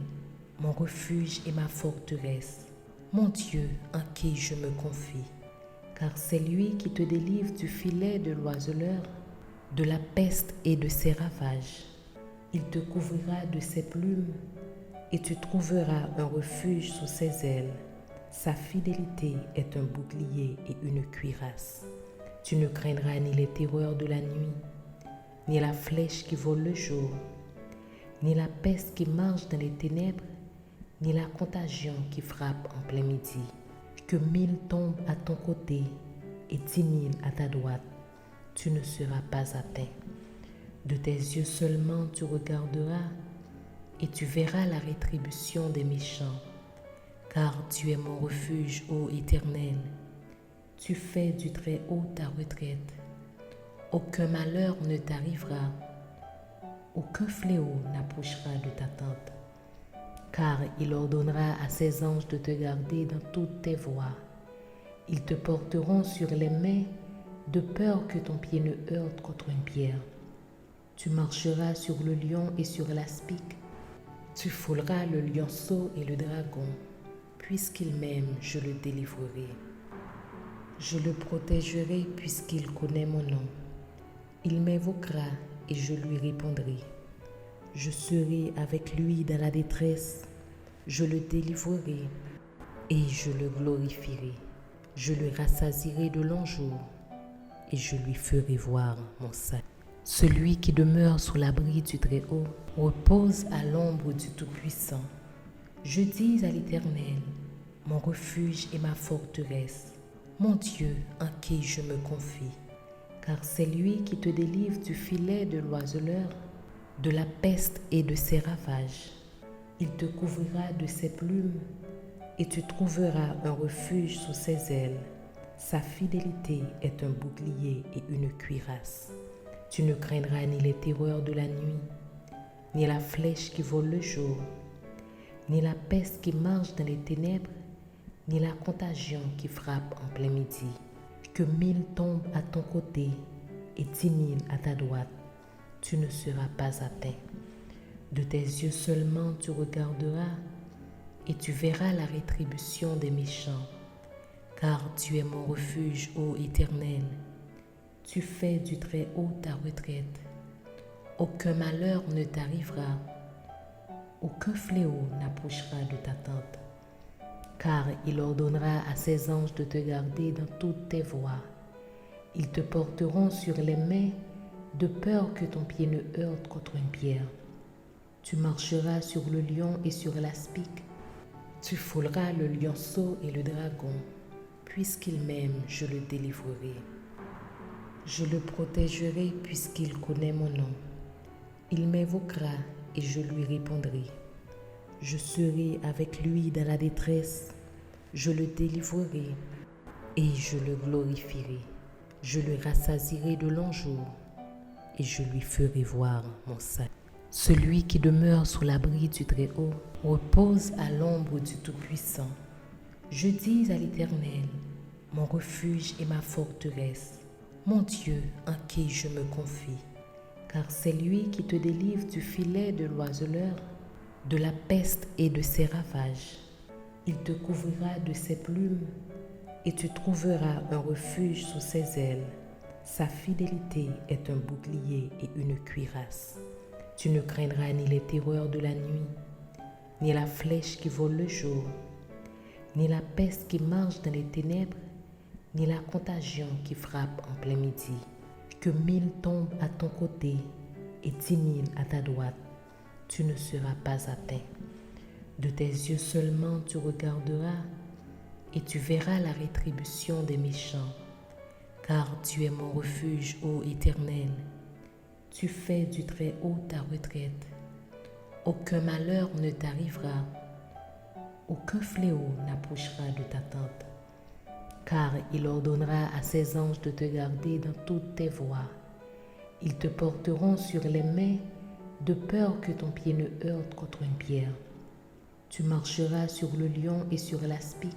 mon refuge et ma forteresse, mon Dieu en qui je me confie. Car c'est lui qui te délivre du filet de l'oiseleur, de la peste et de ses ravages. Il te couvrira de ses plumes et tu trouveras un refuge sous ses ailes. Sa fidélité est un bouclier et une cuirasse. Tu ne craindras ni les terreurs de la nuit, ni la flèche qui vole le jour, ni la peste qui marche dans les ténèbres, ni la contagion qui frappe en plein midi. Que 1000 tombent à ton côté et 10 000 à ta droite, tu ne seras pas atteint. De tes yeux seulement tu regarderas et tu verras la rétribution des méchants. Car tu es mon refuge, ô Éternel. Tu fais du Très-Haut ta retraite. Aucun malheur ne t'arrivera, aucun fléau n'approchera de ta tente. Car il ordonnera à ses anges de te garder dans toutes tes voies. Ils te porteront sur les mains, de peur que ton pied ne heurte contre une pierre. Tu marcheras sur le lion et sur l'aspic. Tu fouleras le lionceau et le dragon. Puisqu'il m'aime, je le délivrerai. Je le protégerai puisqu'il connaît mon nom. Il m'invoquera et je lui répondrai. Je serai avec lui dans la détresse. Je le délivrerai et je le glorifierai. Je le rassasierai de longs jours et je lui ferai voir mon salut. Celui qui demeure sous l'abri du Très-Haut repose à l'ombre du Tout-Puissant. Je dis à l'Éternel, mon refuge et ma forteresse, mon Dieu en qui je me confie. Car c'est lui qui te délivre du filet de l'oiseleur, de la peste et de ses ravages. Il te couvrira de ses plumes et tu trouveras un refuge sous ses ailes. Sa fidélité est un bouclier et une cuirasse. Tu ne craindras ni les terreurs de la nuit, ni la flèche qui vole le jour, ni la peste qui marche dans les ténèbres, ni la contagion qui frappe en plein midi. Que 1000 tombent à ton côté et 10 000 à ta droite, tu ne seras pas atteint. De tes yeux seulement tu regarderas et tu verras la rétribution des méchants. Car tu es mon refuge, ô Éternel. Tu fais du Très-Haut ta retraite. Aucun malheur ne t'arrivera, aucun fléau n'approchera de ta tente. Car il ordonnera à ses anges de te garder dans toutes tes voies. Ils te porteront sur les mains, de peur que ton pied ne heurte contre une pierre. Tu marcheras sur le lion et sur l'aspic. Tu fouleras le lionceau et le dragon. Puisqu'il m'aime, je le délivrerai. Je le protégerai puisqu'il connaît mon nom. Il m'invoquera et je lui répondrai. Je serai avec lui dans la détresse, je le délivrerai et je le glorifierai. Je le rassasierai de longs jours et je lui ferai voir mon salut. Celui qui demeure sous l'abri du Très-Haut repose à l'ombre du Tout-Puissant. Je dis à l'Éternel, mon refuge et ma forteresse, mon Dieu en qui je me confie. Car c'est lui qui te délivre du filet de l'oiseleur, de la peste et de ses ravages. Il te couvrira de ses plumes et tu trouveras un refuge sous ses ailes. Sa fidélité est un bouclier et une cuirasse. Tu ne craindras ni les terreurs de la nuit, ni la flèche qui vole le jour, ni la peste qui marche dans les ténèbres, ni la contagion qui frappe en plein midi. Que 1000 tombent à ton côté et 10 000 à ta droite, tu ne seras pas atteint. De tes yeux seulement tu regarderas et tu verras la rétribution des méchants. Car tu es mon refuge, ô Éternel. Tu fais du Très-Haut ta retraite. Aucun malheur ne t'arrivera, aucun fléau n'approchera de ta tente. Car il ordonnera à ses anges de te garder dans toutes tes voies. Ils te porteront sur les mains, de peur que ton pied ne heurte contre une pierre. Tu marcheras sur le lion et sur l'aspic.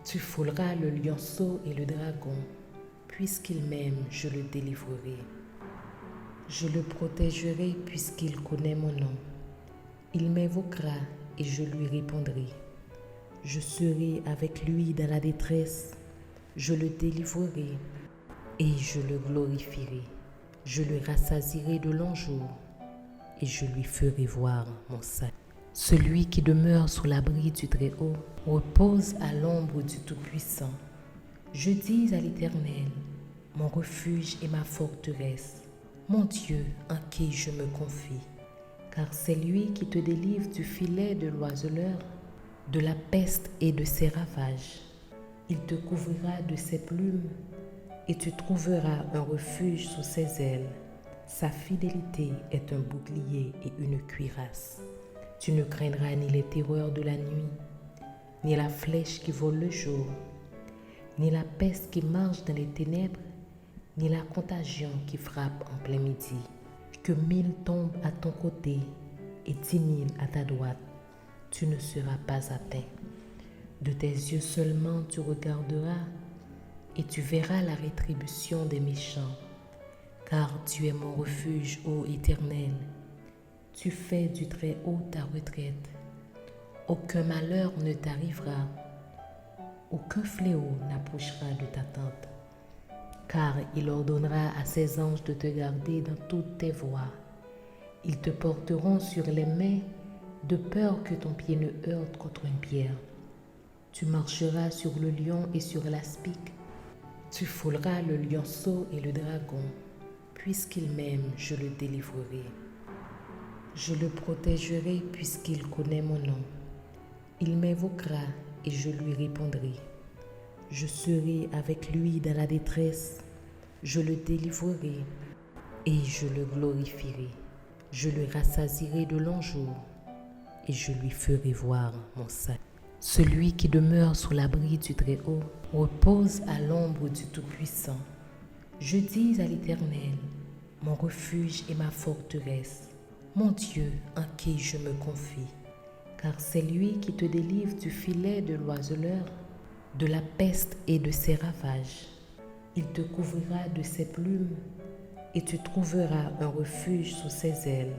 Tu fouleras le lionceau et le dragon. Puisqu'il m'aime, je le délivrerai. Je le protégerai puisqu'il connaît mon nom. Il m'invoquera et je lui répondrai. Je serai avec lui dans la détresse. Je le délivrerai et je le glorifierai. Je le rassasierai de longs jours et je lui ferai voir mon salut. Celui qui demeure sous l'abri du Très-Haut repose à l'ombre du Tout-Puissant. Je dis à l'Éternel, mon refuge et ma forteresse, mon Dieu en qui je me confie. Car c'est lui qui te délivre du filet de l'oiseleur, de la peste et de ses ravages. Il te couvrira de ses plumes et tu trouveras un refuge sous ses ailes. Sa fidélité est un bouclier et une cuirasse. Tu ne craindras ni les terreurs de la nuit, ni la flèche qui vole le jour, ni la peste qui marche dans les ténèbres, ni la contagion qui frappe en plein midi. Que 1000 tombent à ton côté et 10 000 à ta droite, tu ne seras pas atteint. De tes yeux seulement tu regarderas et tu verras la rétribution des méchants. Car tu es mon refuge, ô Éternel. Tu fais du Très-Haut ta retraite. Aucun malheur ne t'arrivera, aucun fléau n'approchera de ta tente. Car il ordonnera à ses anges de te garder dans toutes tes voies. Ils te porteront sur les mains, de peur que ton pied ne heurte contre une pierre. Tu marcheras sur le lion et sur l'aspic. Tu fouleras le lionceau et le dragon. Puisqu'il m'aime, je le délivrerai. Je le protégerai puisqu'il connaît mon nom. Il m'invoquera et je lui répondrai. Je serai avec lui dans la détresse. Je le délivrerai et je le glorifierai. Je le rassasierai de longs jours et je lui ferai voir mon salut. Celui qui demeure sous l'abri du Très-Haut repose à l'ombre du Tout-Puissant. Je dis à l'Éternel, mon refuge et ma forteresse, mon Dieu en qui je me confie. Car c'est lui qui te délivre du filet de l'oiseleur, de la peste et de ses ravages. Il te couvrira de ses plumes et tu trouveras un refuge sous ses ailes.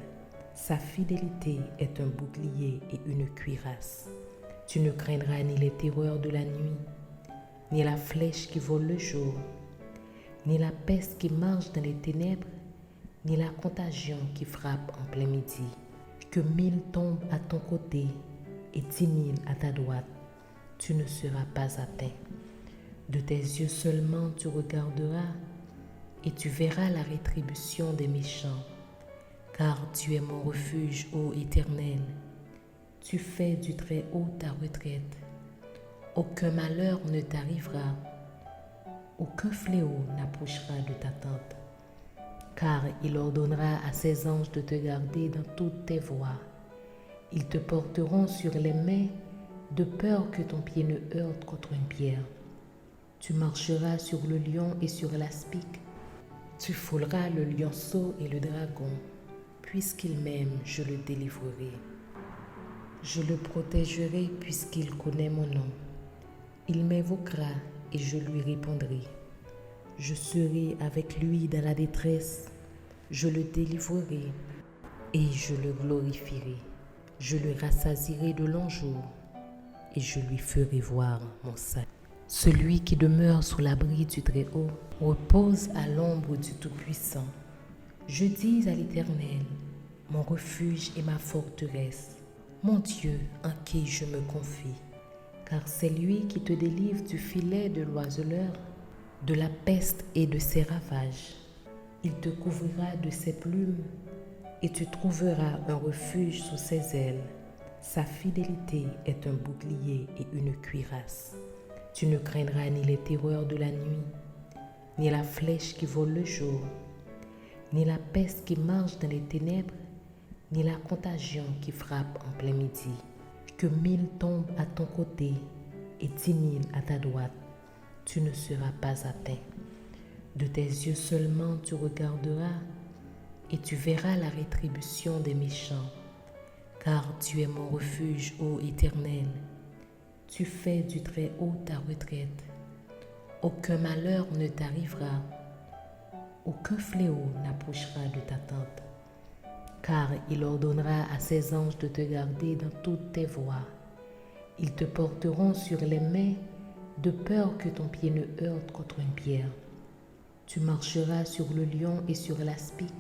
Sa fidélité est un bouclier et une cuirasse. Tu ne craindras ni les terreurs de la nuit, ni la flèche qui vole le jour, ni la peste qui marche dans les ténèbres, ni la contagion qui frappe en plein midi. Que 1000 tombent à ton côté et 10 000 à ta droite, tu ne seras pas atteint. De tes yeux seulement tu regarderas et tu verras la rétribution des méchants. Car tu es mon refuge, ô Éternel. Tu fais du Très-Haut ta retraite. Aucun malheur ne t'arrivera, aucun fléau n'approchera de ta tente. car il ordonnera à ses anges de te garder dans toutes tes voies. Ils te porteront sur les mains, de peur que ton pied ne heurte contre une pierre. Tu marcheras sur le lion et sur l'aspic. Tu fouleras le lionceau et le dragon. Puisqu'il m'aime, je le délivrerai. Je le protégerai puisqu'il connaît mon nom. Il m'invoquera et je lui répondrai. Je serai avec lui dans la détresse. Je le délivrerai et je le glorifierai. Je le rassasierai de longs jours et je lui ferai voir mon salut. Celui qui demeure sous l'abri du Très-Haut repose à l'ombre du Tout-Puissant. Je dis à l'Éternel, mon refuge et ma forteresse, mon Dieu en qui je me confie. Car c'est lui qui te délivre du filet de l'oiseleur, de la peste et de ses ravages. Il te couvrira de ses plumes et tu trouveras un refuge sous ses ailes. Sa fidélité est un bouclier et une cuirasse. Tu ne craindras ni les terreurs de la nuit, ni la flèche qui vole le jour, ni la peste qui marche dans les ténèbres, ni la contagion qui frappe en plein midi. Que 1000 tombent à ton côté et 10 000 à ta droite, tu ne seras pas atteint. De tes yeux seulement tu regarderas et tu verras la rétribution des méchants. Car tu es mon refuge, ô Éternel. Tu fais du Très-Haut ta retraite. Aucun malheur ne t'arrivera. Aucun fléau n'approchera de ta tente. Car il ordonnera à ses anges de te garder dans toutes tes voies. Ils te porteront sur les mains, de peur que ton pied ne heurte contre une pierre. Tu marcheras sur le lion et sur l'aspic.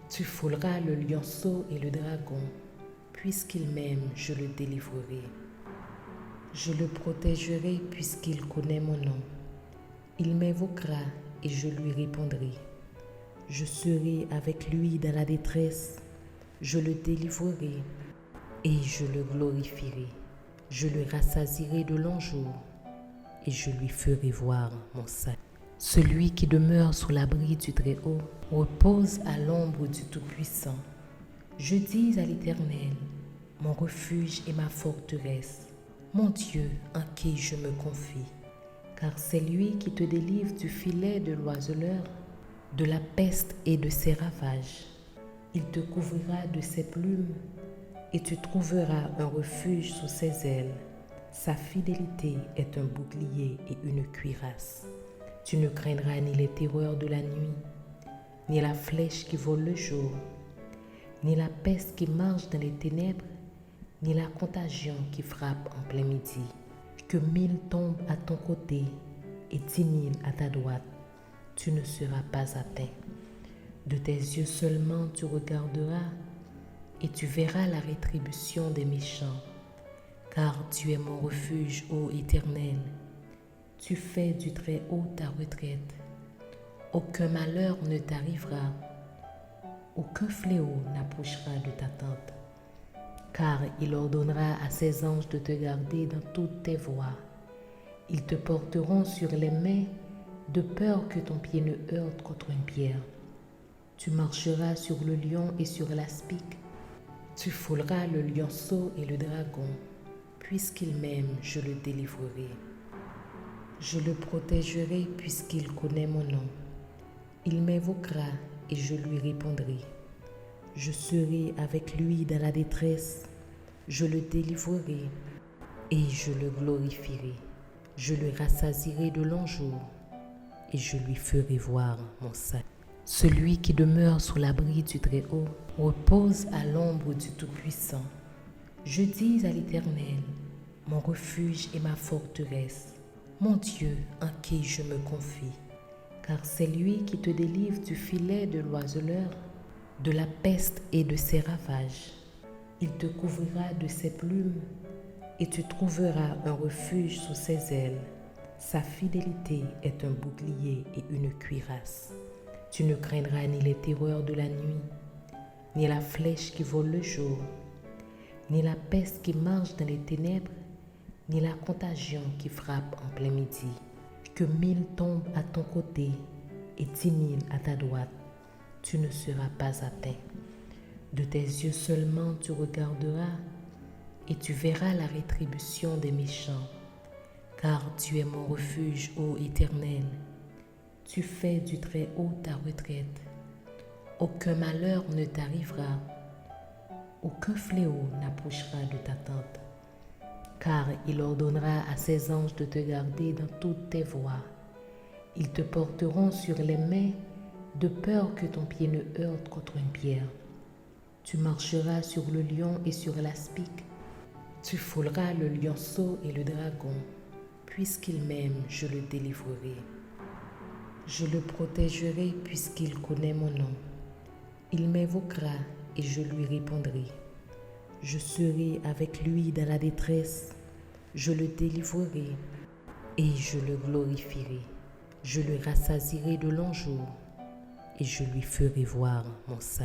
Tu fouleras le lionceau et le dragon. Puisqu'il m'aime, je le délivrerai. Je le protégerai puisqu'il connaît mon nom. Il m'invoquera et je lui répondrai. Je serai avec lui dans la détresse. Je le délivrerai et je le glorifierai. Je le rassasierai de longs jours et je lui ferai voir mon salut. Celui qui demeure sous l'abri du Très-Haut repose à l'ombre du Tout-Puissant. Je dis à l'Éternel, mon refuge et ma forteresse, mon Dieu en qui je me confie. Car c'est lui qui te délivre du filet de l'oiseleur, de la peste et de ses ravages. Il te couvrira de ses plumes et tu trouveras un refuge sous ses ailes. Sa fidélité est un bouclier et une cuirasse. Tu ne craindras ni les terreurs de la nuit, ni la flèche qui vole le jour, ni la peste qui marche dans les ténèbres, ni la contagion qui frappe en plein midi. Que 1000 tombent à ton côté et 10 000 à ta droite, tu ne seras pas atteint. De tes yeux seulement tu regarderas et tu verras la rétribution des méchants. Car tu es mon refuge, ô Éternel. Tu fais du Très-Haut ta retraite. Aucun malheur ne t'arrivera. Aucun fléau n'approchera de ta tente. Car il ordonnera à ses anges de te garder dans toutes tes voies. Ils te porteront sur les mains, de peur que ton pied ne heurte contre une pierre. Tu marcheras sur le lion et sur l'aspic. Tu fouleras le lionceau et le dragon. Puisqu'il m'aime, je le délivrerai. Je le protégerai puisqu'il connaît mon nom. Il m'invoquera et je lui répondrai. Je serai avec lui dans la détresse. Je le délivrerai et je le glorifierai. Je le rassasierai de longs jours et je lui ferai voir mon salut. Celui qui demeure sous l'abri du Très-Haut repose à l'ombre du Tout-Puissant. Je dis à l'Éternel, mon refuge et ma forteresse, mon Dieu en qui je me confie. Car c'est lui qui te délivre du filet de l'oiseleur, de la peste et de ses ravages. Il te couvrira de ses plumes et tu trouveras un refuge sous ses ailes. Sa fidélité est un bouclier et une cuirasse. Tu ne craindras ni les terreurs de la nuit, ni la flèche qui vole le jour, ni la peste qui marche dans les ténèbres, ni la contagion qui frappe en plein midi. Que 1000 tombent à ton côté et 10 000 à ta droite, tu ne seras pas atteint. De tes yeux seulement tu regarderas et tu verras la rétribution des méchants. Car tu es mon refuge, ô Éternel. Tu fais du Très-Haut ta retraite. Aucun malheur ne t'arrivera. Aucun fléau n'approchera de ta tente. Car il ordonnera à ses anges de te garder dans toutes tes voies. Ils te porteront sur les mains de peur que ton pied ne heurte contre une pierre. Tu marcheras sur le lion et sur l'aspic. Tu fouleras le lionceau et le dragon. Puisqu'il m'aime, je le délivrerai. Je le protégerai puisqu'il connaît mon nom. Il m'invoquera et je lui répondrai. Je serai avec lui dans la détresse. Je le délivrerai et je le glorifierai. Je le rassasierai de longs jours et je lui ferai voir mon salut.